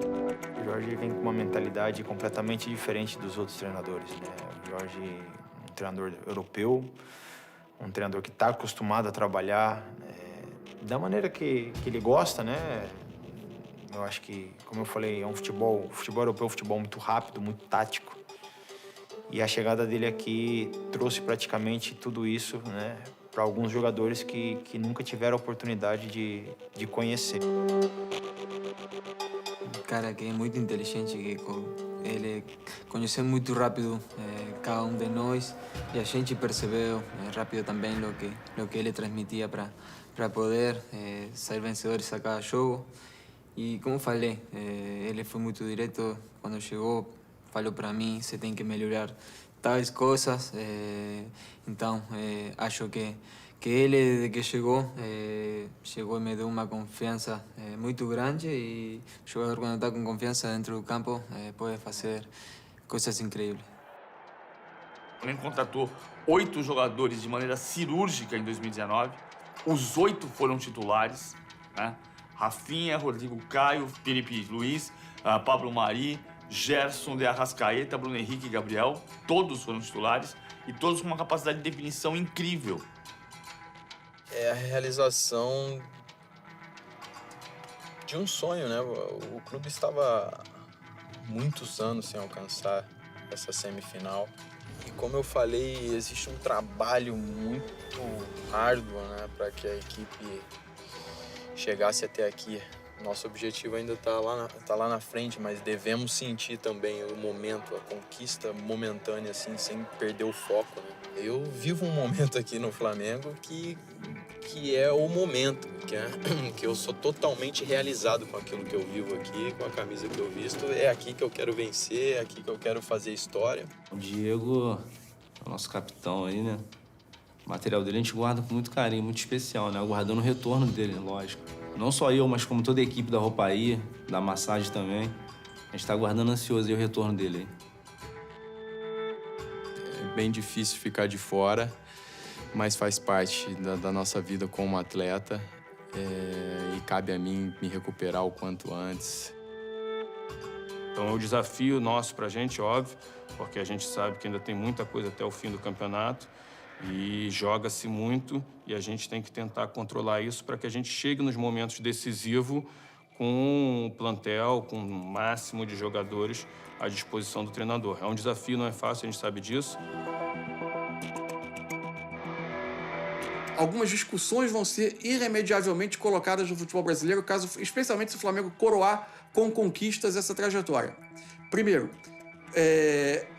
O Jorge vem com uma mentalidade completamente diferente dos outros treinadores, né? O Jorge é um treinador europeu, um treinador que está acostumado a trabalhar da maneira que ele gosta, né? Eu acho que, como eu falei, é o futebol europeu é um futebol muito rápido, muito tático. E a chegada dele aqui trouxe praticamente tudo isso, né, para alguns jogadores que nunca tiveram a oportunidade de conhecer. Um cara que é muito inteligente, que ele conheceu muito rápido cada um de nós e a gente percebeu rápido também o que ele transmitia para poder sair vencedores a cada jogo. E como falei, ele foi muito direto quando chegou, falou para mim, você tem que melhorar tais coisas. Então, acho que ele, desde que chegou e me deu uma confiança muito grande e o jogador, quando está com confiança dentro do campo, pode fazer coisas incríveis. O Flamengo contratou 8 jogadores de maneira cirúrgica em 2019. Os 8 foram titulares, né? Rafinha, Rodrigo Caio, Felipe Luiz, Pablo Mari, Gerson, de Arrascaeta, Bruno Henrique e Gabriel. Todos foram titulares e todos com uma capacidade de definição incrível. É a realização de um sonho, né? O clube estava muitos anos sem alcançar essa semifinal. E como eu falei, existe um trabalho muito árduo, né, para que a equipe chegasse até aqui. Nosso objetivo ainda está lá na frente, mas devemos sentir também o momento, a conquista momentânea, assim, sem perder o foco, né? Eu vivo um momento aqui no Flamengo que é o momento, que eu sou totalmente realizado com aquilo que eu vivo aqui, com a camisa que eu visto. É aqui que eu quero vencer, é aqui que eu quero fazer história. O Diego é o nosso capitão aí, né? O material dele a gente guarda com muito carinho, muito especial, né? Aguardando o retorno dele, lógico. Não só eu, mas como toda a equipe da Roupaí, da massagem também. A gente tá aguardando ansioso aí o retorno dele aí. É bem difícil ficar de fora, mas faz parte da nossa vida como atleta. E cabe a mim me recuperar o quanto antes. Então é um desafio nosso pra gente, óbvio, porque a gente sabe que ainda tem muita coisa até o fim do campeonato e joga-se muito e a gente tem que tentar controlar isso para que a gente chegue nos momentos decisivos com o plantel, com o máximo de jogadores à disposição do treinador. É um desafio, não é fácil, a gente sabe disso. Algumas discussões vão ser irremediavelmente colocadas no futebol brasileiro, especialmente se o Flamengo coroar com conquistas essa trajetória. Primeiro,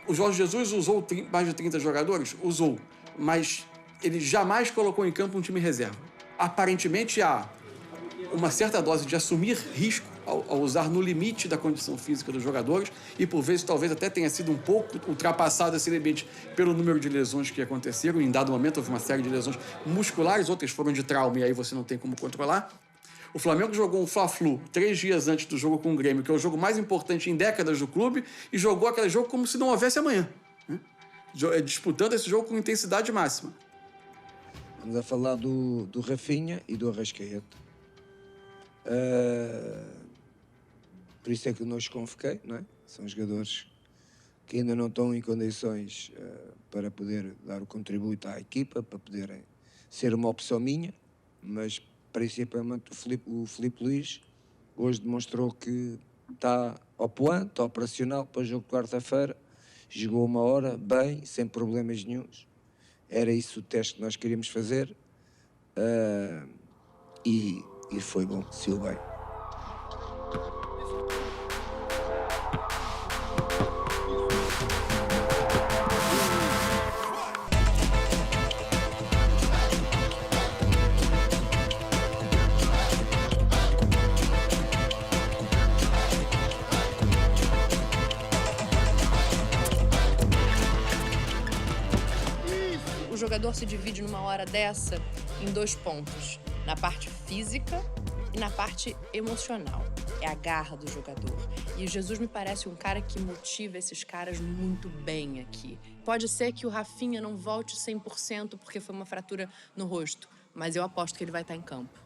o Jorge Jesus usou mais de 30 jogadores? Usou, mas ele jamais colocou em campo um time reserva. Aparentemente há uma certa dose de assumir risco ao usar no limite da condição física dos jogadores e, por vezes, talvez até tenha sido um pouco ultrapassado esse limite pelo número de lesões que aconteceram. Em dado momento, houve uma série de lesões musculares, outras foram de trauma e aí você não tem como controlar. O Flamengo jogou um Fla-Flu 3 dias antes do jogo com o Grêmio, que é o jogo mais importante em décadas do clube, e jogou aquele jogo como se não houvesse amanhã, né? Disputando esse jogo com intensidade máxima. Vamos a falar do Rafinha e do Arrascaeta. Por isso é que eu não os convoquei, não é? São jogadores que ainda não estão em condições para poder dar o contributo à equipa, para poderem ser uma opção minha, mas principalmente o Felipe Luiz hoje demonstrou que está ao point, está operacional para o jogo de quarta-feira, jogou 1 hora, bem, sem problemas nenhuns. Era isso o teste que nós queríamos fazer e foi bom, saiu bem. O jogador se divide numa hora dessa em 2 pontos, na parte física e na parte emocional. É a garra do jogador. E o Jesus me parece um cara que motiva esses caras muito bem aqui. Pode ser que o Rafinha não volte 100% porque foi uma fratura no rosto, mas eu aposto que ele vai estar em campo.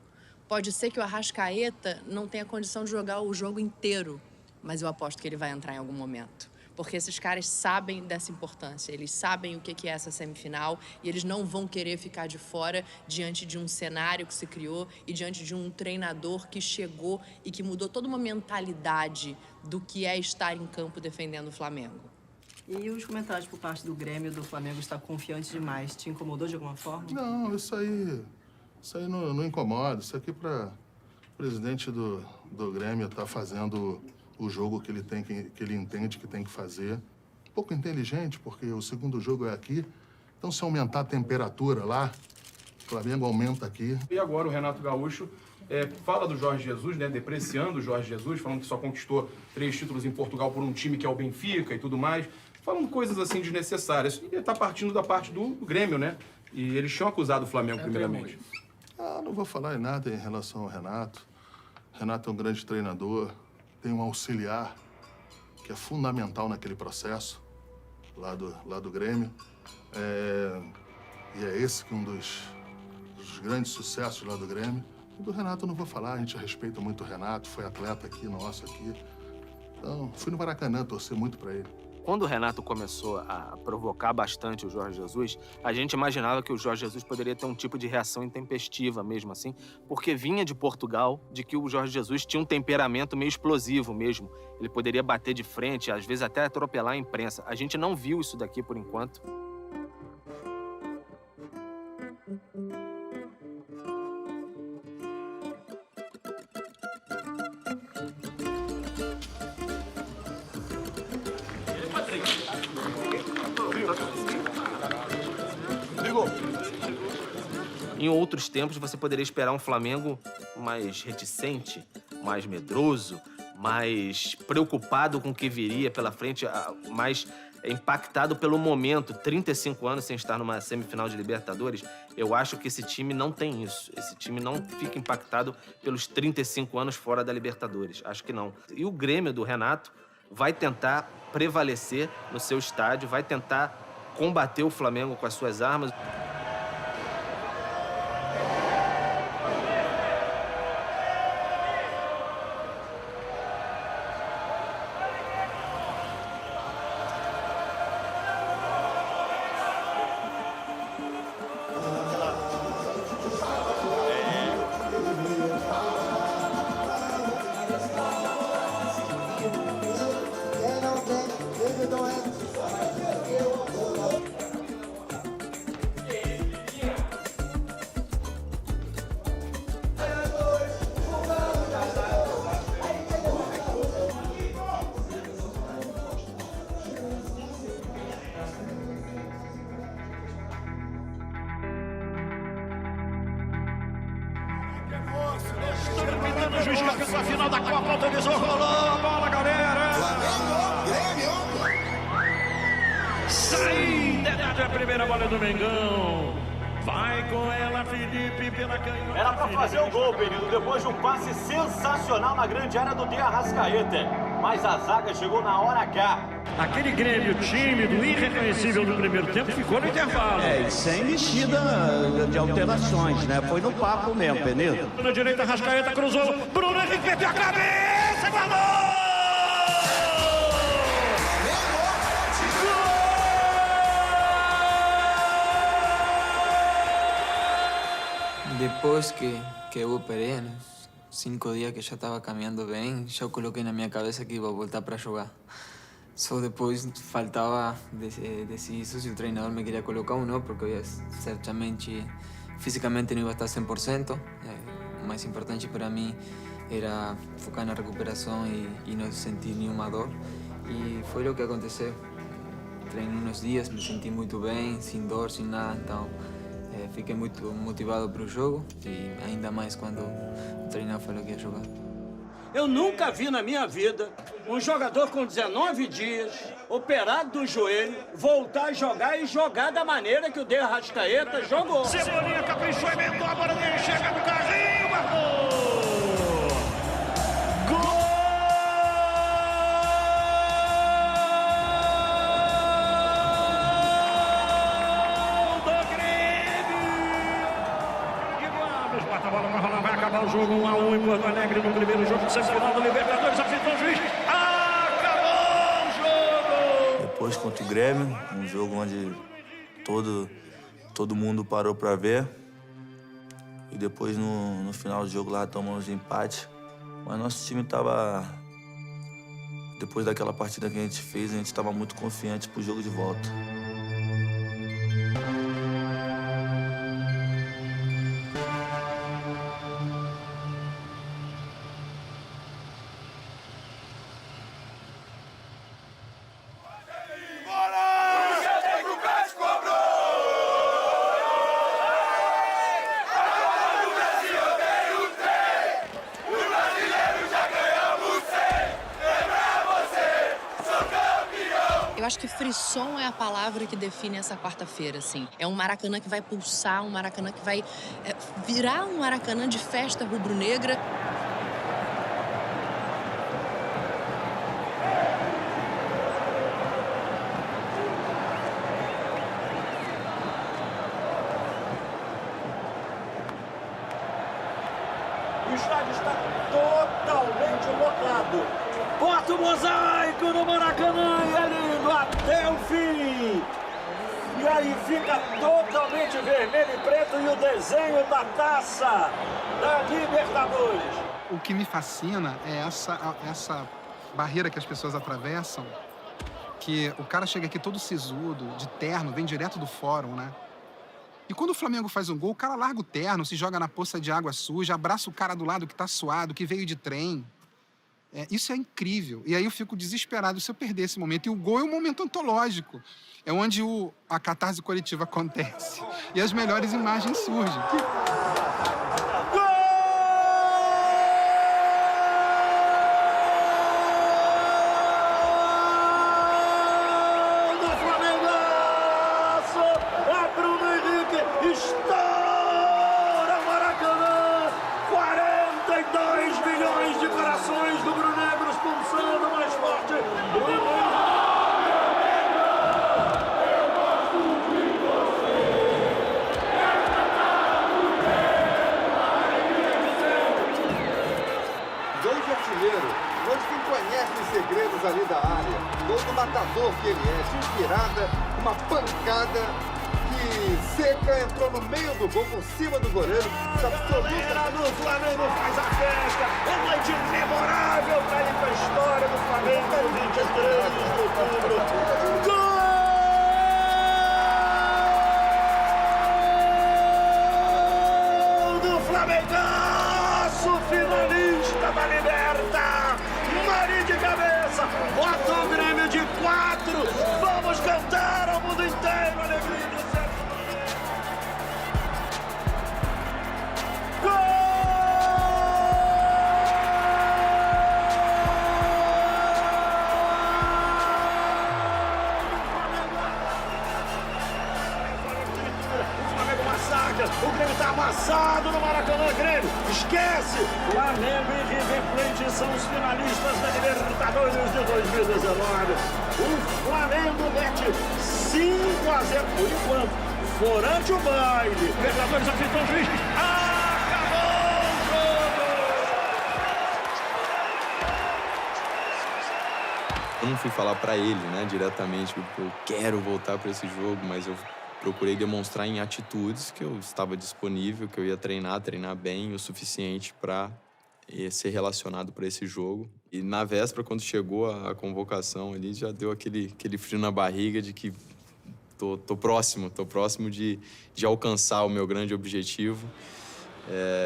Pode ser que o Arrascaeta não tenha condição de jogar o jogo inteiro, mas eu aposto que ele vai entrar em algum momento. Porque esses caras sabem dessa importância, eles sabem o que é essa semifinal e eles não vão querer ficar de fora diante de um cenário que se criou e diante de um treinador que chegou e que mudou toda uma mentalidade do que é estar em campo defendendo o Flamengo. E os comentários por parte do Grêmio do Flamengo estar confiante demais, te incomodou de alguma forma? Não, isso aí não incomoda. Isso aqui para o presidente do Grêmio tá fazendo o jogo que ele entende que tem que fazer. Um pouco inteligente, porque o segundo jogo é aqui. Então, se aumentar a temperatura lá, o Flamengo aumenta aqui. E agora o Renato Gaúcho fala do Jorge Jesus, né, depreciando o Jorge Jesus, falando que só conquistou 3 títulos em Portugal por um time que é o Benfica e tudo mais. Falando coisas assim desnecessárias. E ele tá partindo da parte do Grêmio, né? E eles tinham acusado o Flamengo primeiramente. Não vou falar em nada em relação ao Renato. Renato é um grande treinador. Tem um auxiliar que é fundamental naquele processo lá do Grêmio. E é esse que é um dos grandes sucessos lá do Grêmio. E do Renato eu não vou falar, a gente respeita muito o Renato, foi atleta aqui, nosso aqui. Então, fui no Maracanã, torcer muito pra ele. Quando o Renato começou a provocar bastante o Jorge Jesus, a gente imaginava que o Jorge Jesus poderia ter um tipo de reação intempestiva mesmo assim, porque vinha de Portugal, de que o Jorge Jesus tinha um temperamento meio explosivo mesmo. Ele poderia bater de frente, às vezes até atropelar a imprensa. A gente não viu isso daqui por enquanto. Em outros tempos, você poderia esperar um Flamengo mais reticente, mais medroso, mais preocupado com o que viria pela frente, mais impactado pelo momento. 35 anos sem estar numa semifinal de Libertadores, eu acho que esse time não tem isso. Esse time não fica impactado pelos 35 anos fora da Libertadores. Acho que não. E o Grêmio do Renato vai tentar prevalecer no seu estádio, vai tentar combater o Flamengo com as suas armas. O juiz que apita a final da Copa, autorizou, rolou a bola, galera! Saída da primeira bola do Mengão. Vai com ela, Felipe, pela canhota. Era pra fazer o gol, Benito, depois de um passe sensacional na grande área do De Arrascaeta. Mas a zaga chegou na hora H. Aquele Grêmio tímido, irreconhecível no primeiro tempo, ficou no intervalo. E sem mexida de alterações, né? Foi no papo mesmo, Benito. Na direita, Arrascaeta cruzou. Bruno Henrique meteu a cabeça, falou! Depois que eu operei, nos 5 dias que já estava caminhando bem, já coloquei na minha cabeça que ia voltar para jogar. Só depois faltava decidir se o treinador me queria colocar ou não, porque eu ia, certamente, fisicamente não ia estar 100%. O mais importante para mim era focar na recuperação e não sentir nenhuma dor. E foi o que aconteceu. Treinei uns dias, me senti muito bem, sem dor, sem nada, então fiquei muito motivado para o jogo e ainda mais quando o treinador falou que ia jogar. Eu nunca vi na minha vida um jogador com 19 dias, operado do joelho, voltar a jogar e jogar da maneira que o De Arrascaeta jogou. Cebolinha caprichou, inventou a bola dele, chega no carrinho, marcou! Gol! o jogo 1-1 em Porto Alegre no primeiro jogo de semifinal da Libertadores. Apitou o juiz. Acabou o jogo! Depois contra o Grêmio, um jogo onde todo mundo parou para ver. E depois no final do jogo lá tomamos empate. Mas nosso time estava... Depois daquela partida que a gente fez, a gente estava muito confiante pro jogo de volta. Eu acho que frisson é a palavra que define essa quarta-feira, assim. É um Maracanã que vai pulsar, um Maracanã que vai virar um Maracanã de festa rubro-negra. O estádio está totalmente lotado. Bota o mosaico no Maracanã e é lindo até o fim. E aí fica totalmente vermelho e preto e o desenho da taça da Libertadores. O que me fascina é essa barreira que as pessoas atravessam, que o cara chega aqui todo sisudo, de terno, vem direto do fórum, né? E quando o Flamengo faz um gol, o cara larga o terno, se joga na poça de água suja, abraça o cara do lado que tá suado, que veio de trem. Isso é incrível. E aí eu fico desesperado se eu perder esse momento. E o gol é um momento antológico. É onde a catarse coletiva acontece. E as melhores imagens surgem. Estoura Maracanã! 42 milhões de corações rubro-negros pulsando mais forte. Gol de artilheiro, gol de quem conhece os segredos ali da área. Gol do matador que ele é, de virada, uma pancada. Seca entrou no meio do gol, por cima do goleiro. O Flamengo faz a festa. É noite memorável para ir para a história do Flamengo, 23 de outubro. Gol do Flamengaço, finalista da Liberta. Mari de cabeça, bota o Grêmio de 4. Vamos cantar ao mundo inteiro, alegria do céu. O Grêmio está amassado no Maracanã, Grêmio. Esquece! Flamengo e River Plate são os finalistas da Libertadores de 2019. O Flamengo mete 5-0 por enquanto. Forante o baile. Libertadores apitou o juiz. Acabou o jogo! Eu não fui falar pra ele, né, diretamente, que eu quero voltar pra esse jogo, mas eu procurei demonstrar em atitudes que eu estava disponível, que eu ia treinar bem o suficiente para ser relacionado para esse jogo. E na véspera, quando chegou a convocação ali, já deu aquele frio na barriga de que tô próximo de alcançar o meu grande objetivo.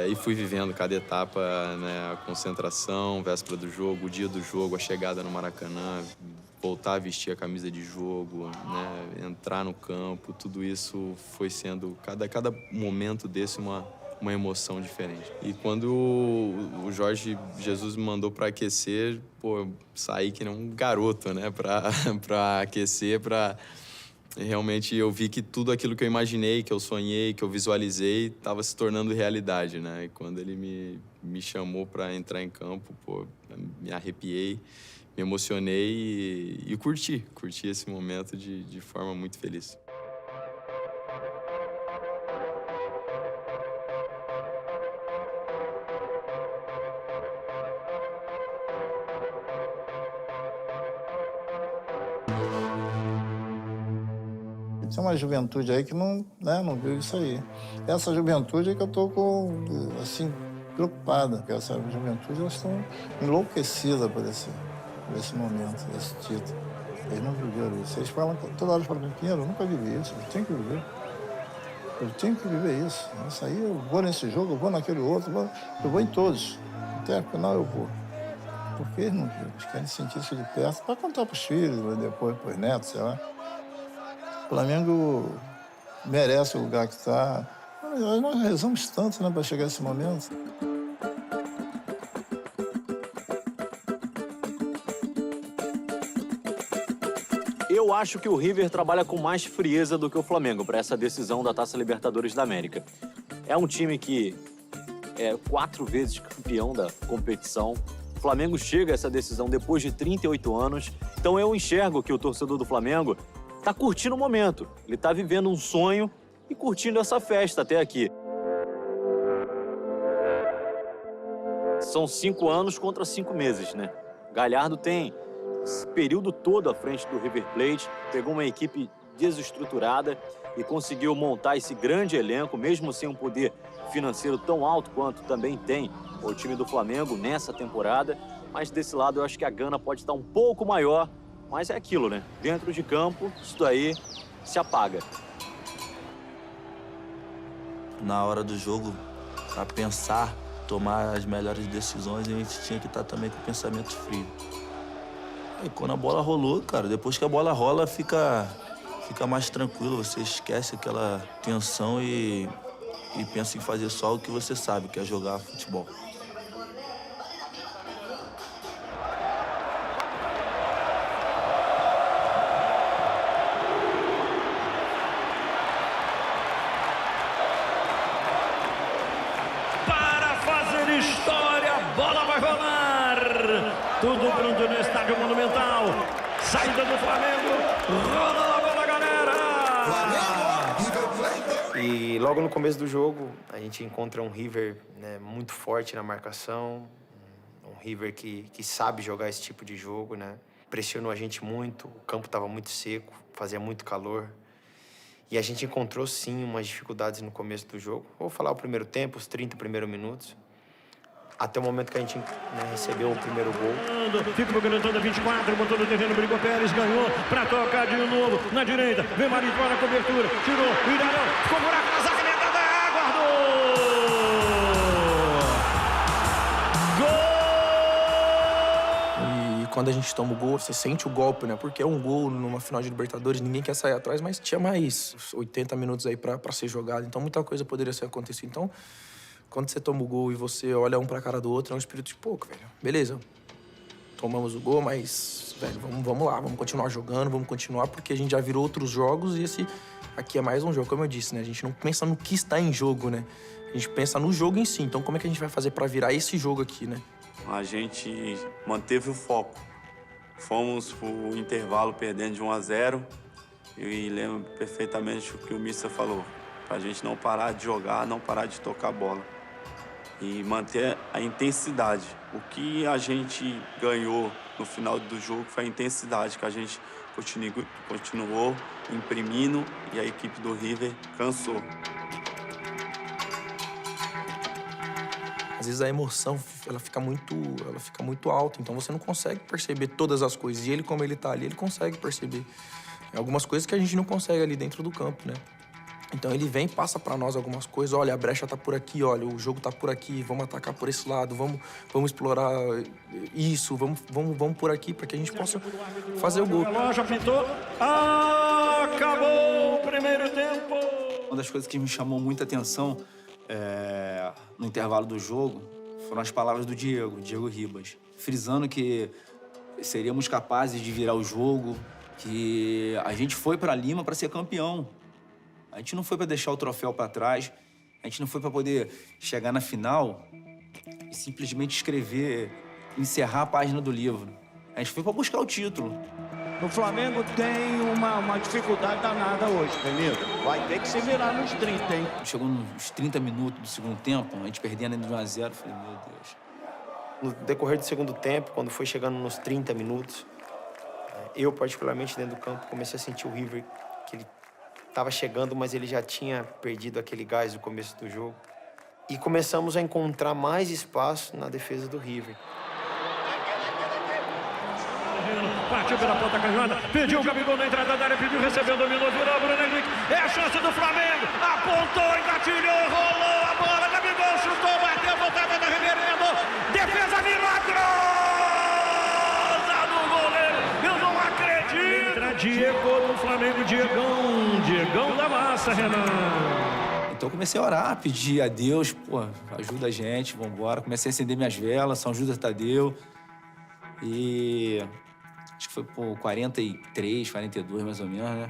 E fui vivendo cada etapa, né, a concentração, véspera do jogo, o dia do jogo, a chegada no Maracanã, voltar a vestir a camisa de jogo, né, entrar no campo, tudo isso foi sendo, cada momento desse uma emoção diferente. E quando o Jorge Jesus me mandou para aquecer, eu saí que nem um garoto, né, para aquecer, realmente eu vi que tudo aquilo que eu imaginei, que eu sonhei, que eu visualizei, estava se tornando realidade, né? E quando ele me chamou para entrar em campo, me arrepiei, me emocionei e curti esse momento de forma muito feliz. Tem uma juventude aí que não viu isso aí. Essa juventude é que eu tô assim, preocupada, porque essa juventude, elas estão enlouquecidas por esse momento, esse título. Eles não viveram isso. Eles falam, toda hora falam, Pinheiro, eu nunca vivi isso, eu tenho que viver. Eu tenho que viver isso. Isso aí, eu vou nesse jogo, eu vou naquele outro, eu vou em todos. Até a final eu vou. Porque eles não viram, eles querem sentir isso de perto para contar para os filhos, depois para os netos, sei lá. O Flamengo merece o lugar que está. Nós rezamos tanto, né, para chegar a esse momento. Eu acho que o River trabalha com mais frieza do que o Flamengo para essa decisão da Taça Libertadores da América. É um time que é 4 vezes campeão da competição. O Flamengo chega a essa decisão depois de 38 anos. Então eu enxergo que o torcedor do Flamengo está curtindo o momento. Ele está vivendo um sonho e curtindo essa festa até aqui. São 5 anos contra 5 meses, né? Galhardo tem esse período todo à frente do River Plate, pegou uma equipe desestruturada e conseguiu montar esse grande elenco, mesmo sem um poder financeiro tão alto quanto também tem o time do Flamengo nessa temporada. Mas desse lado eu acho que a gana pode estar um pouco maior, mas é aquilo, né? Dentro de campo, isso daí se apaga. Na hora do jogo, para pensar, tomar as melhores decisões, a gente tinha que estar também com o pensamento frio. E quando a bola rolou, cara, depois que a bola rola, fica mais tranquilo, você esquece aquela tensão e pensa em fazer só o que você sabe, que é jogar futebol. Para fazer história, a bola vai rolar. Tudo pronto no Estádio Monumental. Saída do Flamengo. Rola a bola, galera. E logo no começo do jogo, a gente encontra um River, né, muito forte na marcação. Um River que sabe jogar esse tipo de jogo, né? Pressionou a gente muito, o campo estava muito seco, fazia muito calor. E a gente encontrou, sim, umas dificuldades no começo do jogo. Vou falar o primeiro tempo, os 30 primeiros minutos. Até o momento que a gente, né, recebeu o primeiro gol. Fica o garantão da 24, botou no terreno, brigou Pérez, ganhou pra tocar de novo. Na direita, vem Marinho na cobertura, tirou, Ilharão, ficou buraco na zaga, entrada, guardou! E quando a gente toma o gol, você sente o golpe, né? Porque é um gol numa final de Libertadores, ninguém quer sair atrás, mas tinha mais 80 minutos aí pra ser jogado. Então muita coisa poderia ser acontecido. Então, quando você toma o gol e você olha um pra cara do outro, é um espírito de pouco, velho. Beleza, tomamos o gol, mas, velho, vamos lá, vamos continuar jogando, vamos continuar, porque a gente já virou outros jogos e esse aqui é mais um jogo, como eu disse, né? A gente não pensa no que está em jogo, né? A gente pensa no jogo em si. Então, como é que a gente vai fazer pra virar esse jogo aqui, né? A gente manteve o foco. Fomos pro intervalo perdendo de 1-0 e lembro perfeitamente o que o Mister falou. Pra gente não parar de jogar, não parar de tocar a bola. E manter a intensidade. O que a gente ganhou no final do jogo foi a intensidade que a gente continuou imprimindo e a equipe do River cansou. Às vezes a emoção, ela fica muito alta, então você não consegue perceber todas as coisas. E ele, como ele tá ali, ele consegue perceber algumas coisas que a gente não consegue ali dentro do campo, né? Então ele vem, passa pra nós algumas coisas, olha, a brecha tá por aqui, olha, o jogo tá por aqui, vamos atacar por esse lado, vamos explorar isso, vamos por aqui para que a gente possa fazer o gol. A loja pintou, acabou o primeiro tempo. Uma das coisas que me chamou muita atenção no intervalo do jogo foram as palavras do Diego Ribas, frisando que seríamos capazes de virar o jogo, que a gente foi para Lima para ser campeão. A gente não foi para deixar o troféu para trás, a gente não foi para poder chegar na final e simplesmente escrever, encerrar a página do livro. A gente foi para buscar o título. O Flamengo tem uma dificuldade danada hoje, Benito. Vai ter que se virar nos 30, hein? Chegou nos 30 minutos do segundo tempo, a gente perdendo de 1-0, eu falei, meu Deus. No decorrer do segundo tempo, quando foi chegando nos 30 minutos, eu, particularmente, dentro do campo, comecei a sentir o River, que ele estava chegando, mas ele já tinha perdido aquele gás do começo do jogo. E começamos a encontrar mais espaço na defesa do River. Partiu pela ponta canhota, pediu o Gabigol na entrada da área, pediu, recebeu, dominou, virou, Bruno Henrique. É a chance do Flamengo. Apontou, engatilhou, rolou a bola. Gabigol chutou, bateu, voltava da Reverendo. Defesa milagrosa do goleiro. Eu não acredito. Entra Diego do Flamengo, Diegão da massa, Renan. Então eu comecei a orar, pedir a Deus, pô, ajuda a gente, vambora. Comecei a acender minhas velas, São Judas Tadeu. E acho que foi por 43, 42 mais ou menos, né?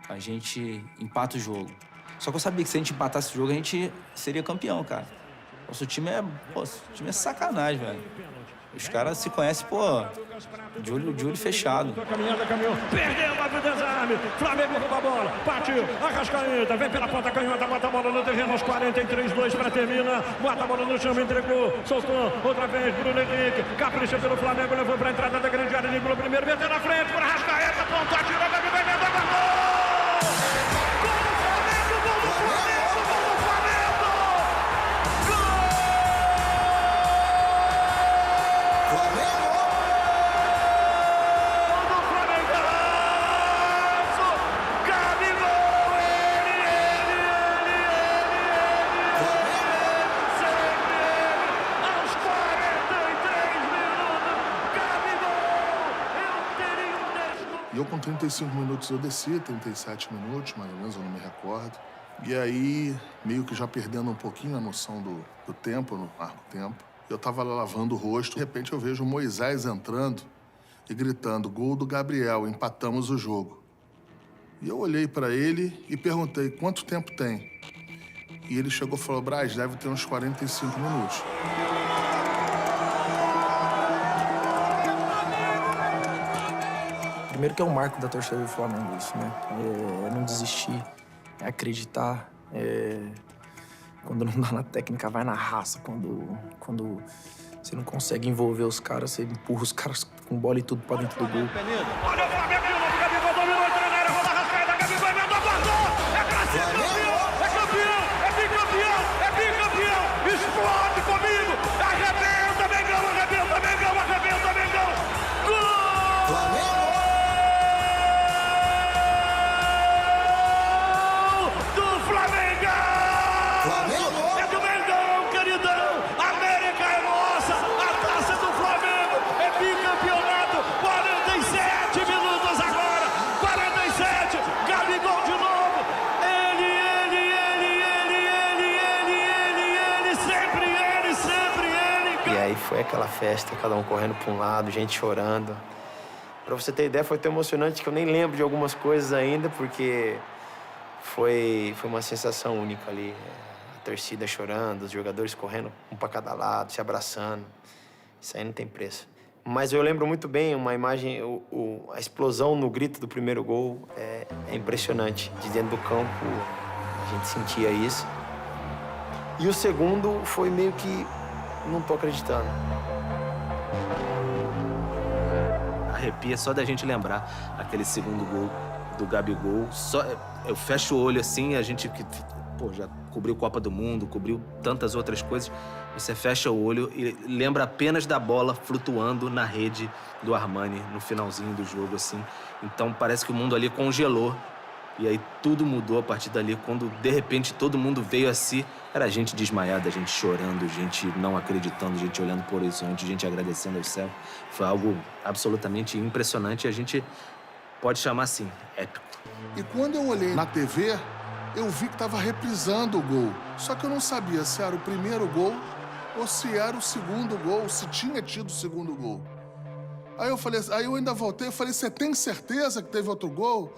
A gente empata o jogo. Só que eu sabia que se a gente empatasse o jogo, a gente seria campeão, cara. Nosso time é sacanagem, velho. Os caras se conhecem, pô, de olho fechado. Caminhada, caminhou, perdeu, bate o desarme. Flamengo rouba a bola, partiu, Arrascaeta, vem pela ponta canhota, bota a bola no terreno aos 43-2 para terminar. Bota a bola no chão, entregou, soltou, outra vez, Bruno Henrique, capricha pelo Flamengo, levou para a entrada da grande área, ligou primeiro, meteu na frente, para Arrascaeta, pontou, atirou, Gabigol, emendou, gol! E eu com 35 minutos eu desci, 37 minutos, mais ou menos, eu não me recordo. E aí, meio que já perdendo um pouquinho a noção do tempo, no arco-tempo, eu tava lá lavando o rosto, de repente eu vejo o Moisés entrando e gritando, gol do Gabriel, empatamos o jogo. E eu olhei para ele e perguntei, quanto tempo tem? E ele chegou e falou, Braz, deve ter uns 45 minutos. Primeiro que é um marco da torcida do Flamengo isso, né? É não desistir, é acreditar. Quando não dá na técnica, vai na raça. Quando você não consegue envolver os caras, você empurra os caras com bola e tudo pra dentro do gol. Olha o Flamengo, o Gabigol dominou, entrou na área, roda a Arrascaeta, Gabigol emendou, passou! É pra ser campeão, é bicampeão, é bicampeão! Explode comigo! Arrebenta, Mengão, arrebenta, Mengão, arrebenta, Mengão! Gol! Flamengo! Foi aquela festa, cada um correndo para um lado, gente chorando. Para você ter ideia, foi tão emocionante que eu nem lembro de algumas coisas ainda, porque foi uma sensação única ali. A torcida chorando, os jogadores correndo um para cada lado, se abraçando. Isso aí não tem preço. Mas eu lembro muito bem uma imagem, a explosão no grito do primeiro gol é impressionante. De dentro do campo, a gente sentia isso. E o segundo foi meio que não tô acreditando. Arrepia só da gente lembrar aquele segundo gol do Gabigol. Eu fecho o olho assim, a gente que já cobriu Copa do Mundo, cobriu tantas outras coisas. Você fecha o olho e lembra apenas da bola flutuando na rede do Armani no finalzinho do jogo, assim. Então parece que o mundo ali congelou. E aí tudo mudou a partir dali, quando de repente todo mundo veio a si. Era gente desmaiada, gente chorando, gente não acreditando, gente olhando por horizonte, gente agradecendo ao céu. Foi algo absolutamente impressionante e a gente pode chamar assim, épico. E quando eu olhei na TV, eu vi que estava reprisando o gol. Só que eu não sabia se era o primeiro gol ou se era o segundo gol, se tinha tido o segundo gol. Aí eu ainda voltei e falei, você tem certeza que teve outro gol?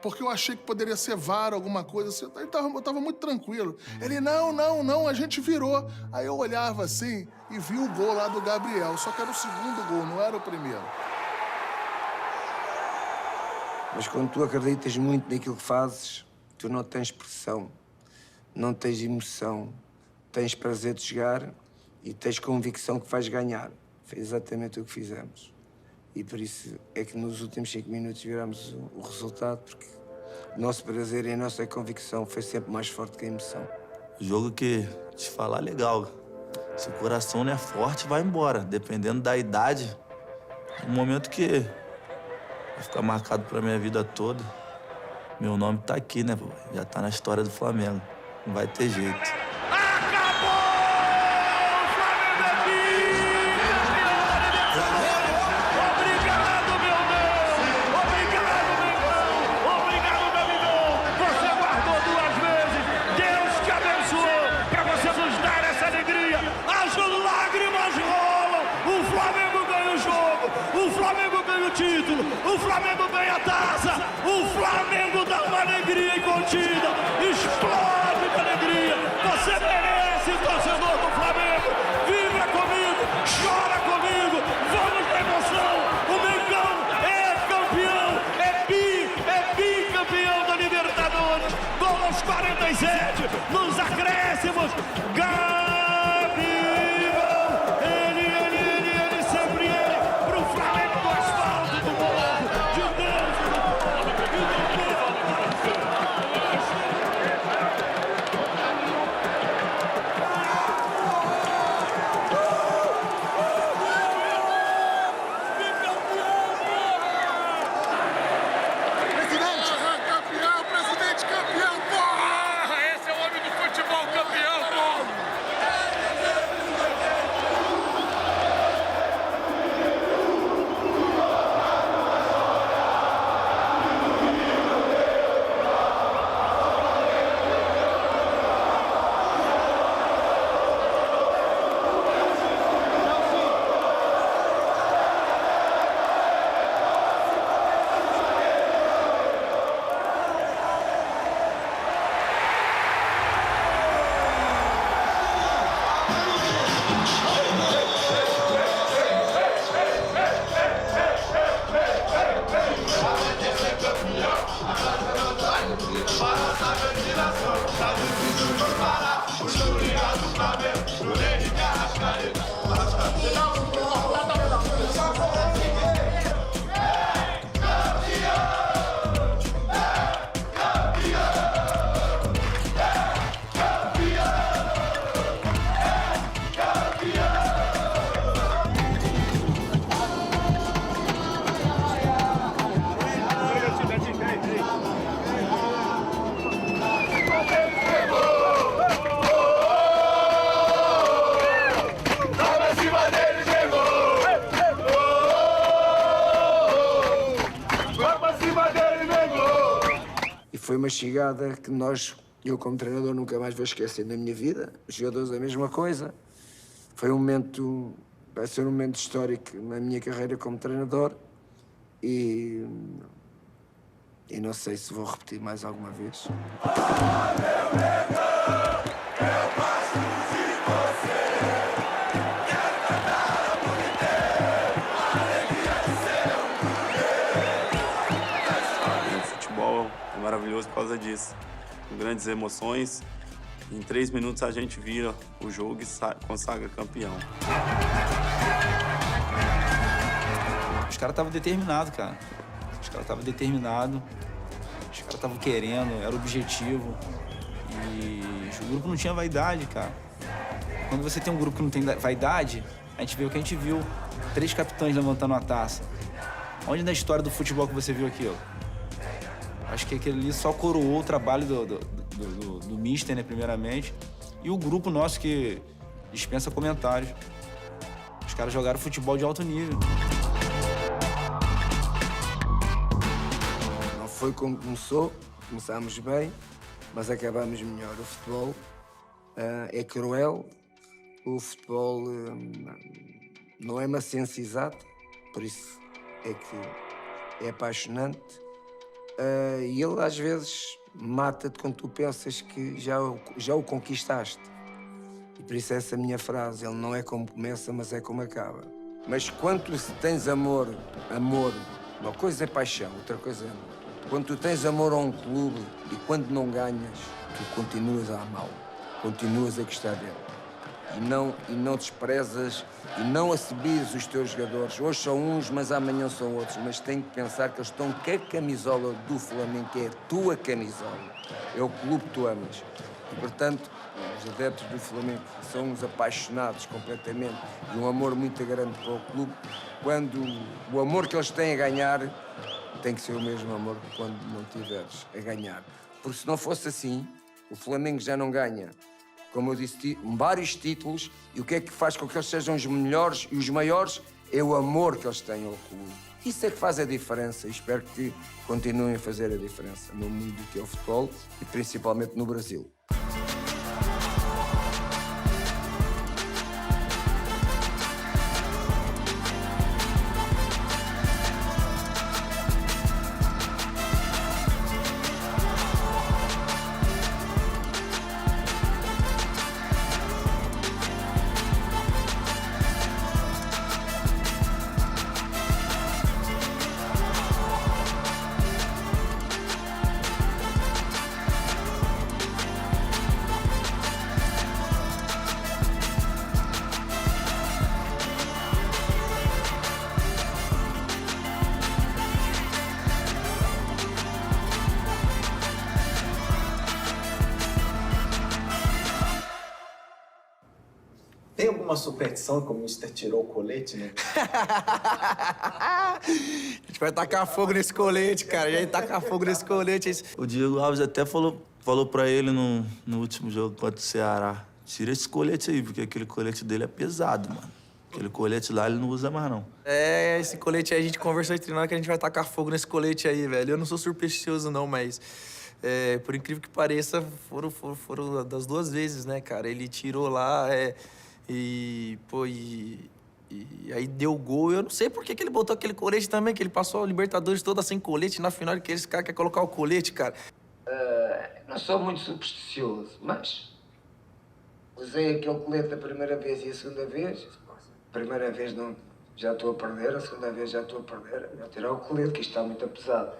Porque eu achei que poderia ser VAR, alguma coisa assim. Eu tava muito tranquilo. Ele, não, a gente virou. Aí eu olhava assim e vi o gol lá do Gabriel. Só que era o segundo gol, não era o primeiro. Mas quando tu acreditas muito naquilo que fazes, tu não tens pressão, não tens emoção, tens prazer de jogar e tens convicção que vais ganhar. Foi exatamente o que fizemos. E por isso é que nos últimos 5 minutos viramos o resultado, porque Nosso prazer e a nossa convicção foi sempre mais forte que a emoção. Jogo que, te falar, legal. Se o coração não é forte, vai embora. Dependendo da idade, é um momento que vai ficar marcado pra minha vida toda. Meu nome tá aqui, né, pô? Já tá na história do Flamengo. Não vai ter jeito. Título, o Flamengo ganha a taça, o Flamengo dá uma alegria incontida, explode de alegria, você merece, torcedor do Flamengo, vibra comigo, chora comigo, vamos na emoção, o Mengão é campeão, é bicampeão da Libertadores, gol aos 47, nos acréscimos, Foi uma chegada que eu como treinador nunca mais vou esquecer na minha vida. Os jogadores a mesma coisa. Foi um momento, vai ser um momento histórico na minha carreira como treinador e não sei se vou repetir mais alguma vez. Maravilhoso por causa disso. Com grandes emoções. Em 3 minutos a gente vira o jogo e consagra campeão. Os caras estavam determinados, cara. Os caras estavam determinados. Os caras estavam querendo, era o objetivo. E o grupo não tinha vaidade, cara. Quando você tem um grupo que não tem vaidade, a gente vê o que a gente viu. 3 capitães levantando a taça. Onde na história do futebol que você viu aquilo? Acho que aquele ali só coroou o trabalho do Mister, né, primeiramente. E o grupo nosso que dispensa comentários. Os caras jogaram futebol de alto nível. Não foi como começou, começámos bem, mas acabámos melhor. O futebol é cruel, o futebol não é uma ciência exata, por isso é que é apaixonante. E ele às vezes mata-te quando tu pensas que já o conquistaste. E por isso essa minha frase, ele não é como começa, mas é como acaba. Mas quando tu tens amor, uma coisa é paixão, outra coisa é amor. Quando tu tens amor a um clube e quando não ganhas, tu continuas a amá-lo, continuas a gostar dele. e não desprezas e não assobias os teus jogadores. Hoje são uns, mas amanhã são outros. Mas tem que pensar que eles estão com a camisola do Flamengo, que é a tua camisola. É o clube que tu amas. E, portanto, os adeptos do Flamengo são uns apaixonados completamente e um amor muito grande para o clube. Quando o amor que eles têm a ganhar tem que ser o mesmo amor que quando não tiveres a ganhar. Porque se não fosse assim, o Flamengo já não ganha, como eu disse, vários títulos, e o que é que faz com que eles sejam os melhores e os maiores é o amor que eles têm ao clube. Isso é que faz a diferença e espero que continuem a fazer a diferença no mundo que é o futebol e principalmente no Brasil. Tem alguma superstição que o Mister tirou o colete, né? A gente vai tacar fogo nesse colete, cara. A gente vai tacar fogo nesse colete. O Diego Alves até falou pra ele no último jogo contra o Ceará: tira esse colete aí, porque aquele colete dele é pesado, mano. Aquele colete lá ele não usa mais, não. É, esse colete aí, a gente conversou entre nós que a gente vai tacar fogo nesse colete aí, velho. Eu não sou supersticioso, não, mas... por incrível que pareça, foram das duas vezes, né, cara? Ele tirou lá, e aí deu gol. Eu não sei por que ele botou aquele colete também, que ele passou a Libertadores toda sem colete. Na final, que esse cara quer colocar o colete, cara. Não sou muito supersticioso, mas usei aquele colete a primeira vez e a segunda vez. A primeira vez não, já estou a perder, a segunda vez já estou a perder. Vou tirar o colete, que isto está muito pesado.